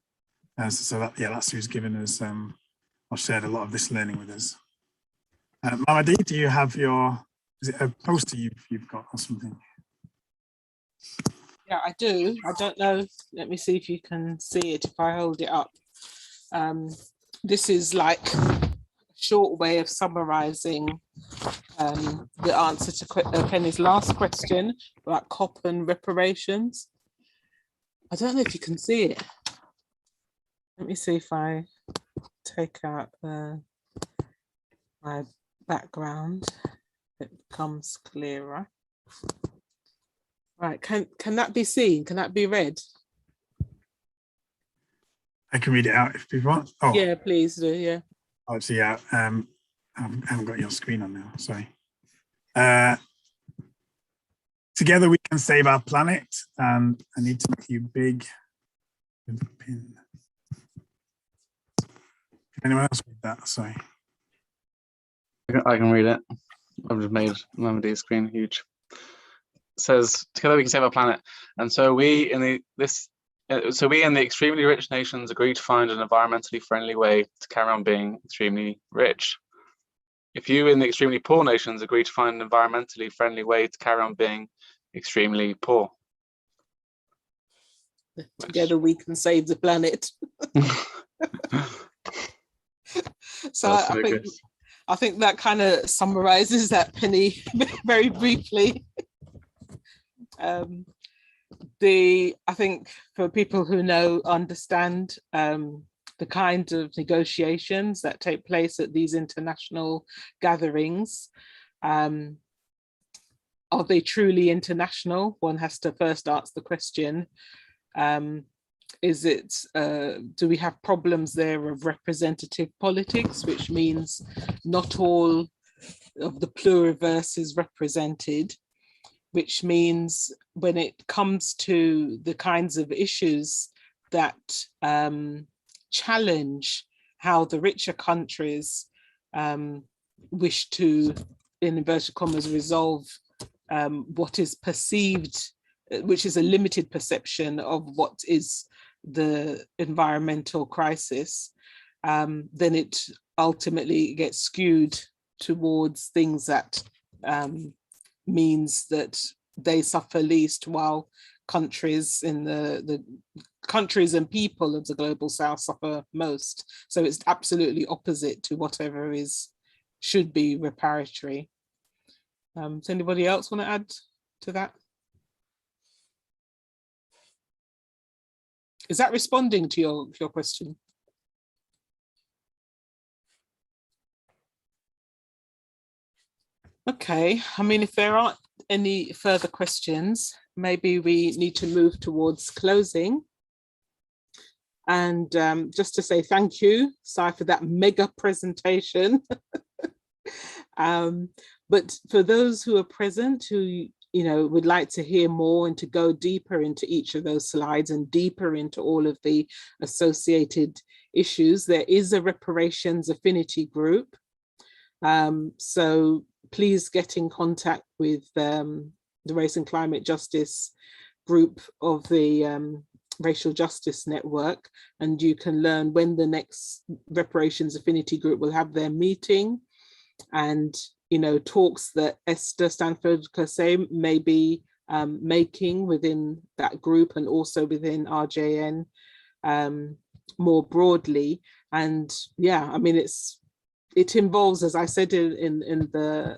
So that's who's given us or shared a lot of this learning with us. Mamadi, do you have is it a poster you've got or something? Yeah, I do. I don't know. Let me see if you can see it if I hold it up. This is like a short way of summarizing the answer to Penny's last question about COP and reparations. I don't know if you can see it. Let me see if I take out my background. It becomes clearer. Right, can that be seen? Can that be read? I can read it out if people want. Oh, yeah, please do. Yeah. Actually, yeah. I haven't got your screen on now. Sorry. Together we can save our planet, and I need to make you big with the pin. Can anyone else read that? Sorry. I can read it. I've just made Mamadi's screen huge. It says, together we can save our planet. And so we in the extremely rich nations agree to find an environmentally friendly way to carry on being extremely rich. If you in the extremely poor nations agree to find an environmentally friendly way to carry on being extremely poor. Together we can save the planet. So I think that kind of summarizes that, Penny, very briefly. I think for people who understand the kind of negotiations that take place at these international gatherings, are they truly international? One has to first ask the question. Do we have problems there of representative politics, which means not all of the pluriverse is represented, which means when it comes to the kinds of issues that challenge how the richer countries wish to, in inverted commas, resolve what is perceived, which is a limited perception of what is the environmental crisis, then it ultimately gets skewed towards things that means that they suffer least, while countries in the countries and people of the global south suffer most. So it's absolutely opposite to whatever should be reparatory. Does anybody else want to add to that? Is that responding to your question? Okay, I mean, if there aren't any further questions, maybe we need to move towards closing. And just to say thank you, Si, for that mega presentation. But for those who are present, who would like to hear more and to go deeper into each of those slides and deeper into all of the associated issues, there is a reparations affinity group. So please get in contact with the Race and Climate Justice group of the Racial Justice Network, and you can learn when the next Reparations Affinity Group will have their meeting, and talks that Esther Stanford-Kersey may be making within that group and also within RJN more broadly. And yeah, I mean, it involves, as I said in the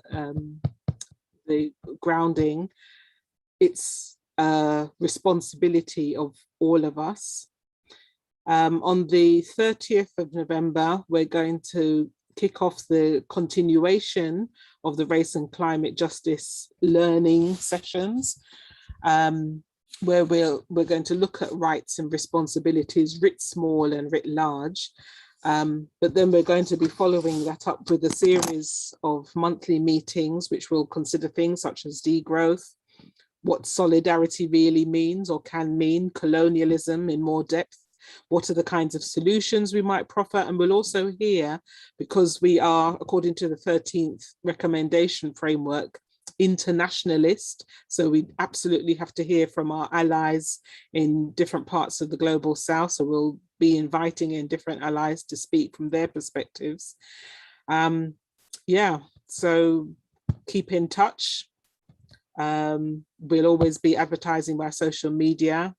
grounding, it's a responsibility of all of us. On the 30th of November, we're going to kick off the continuation of the race and climate justice learning sessions, where we're going to look at rights and responsibilities writ small and writ large. But then we're going to be following that up with a series of monthly meetings, which will consider things such as degrowth, what solidarity really means or can mean, colonialism in more depth, what are the kinds of solutions we might proffer. And we'll also hear, because we are, according to the 13th recommendation framework, internationalist, so we absolutely have to hear from our allies in different parts of the global south. So we'll be inviting in different allies to speak from their perspectives. Yeah, so keep in touch. We'll always be advertising by social media.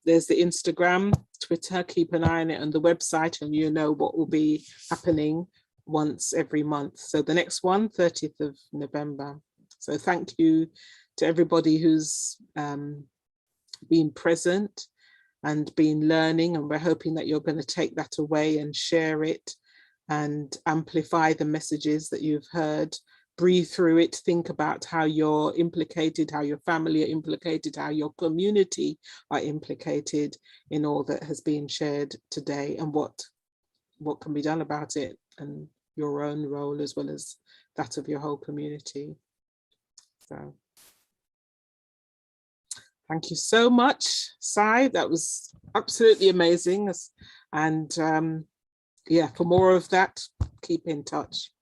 There's the Instagram, Twitter, keep an eye on it, on the website, and you know what will be happening once every month. So the next one, 30th of November. So thank you to everybody who's been present and been learning, and we're hoping that you're going to take that away and share it and amplify the messages that you've heard. Breathe through it, think about how you're implicated, how your family are implicated, how your community are implicated in all that has been shared today, and what can be done about it, and your own role as well as that of your whole community. So thank you so much, Sai. That was absolutely amazing. And yeah, for more of that, keep in touch.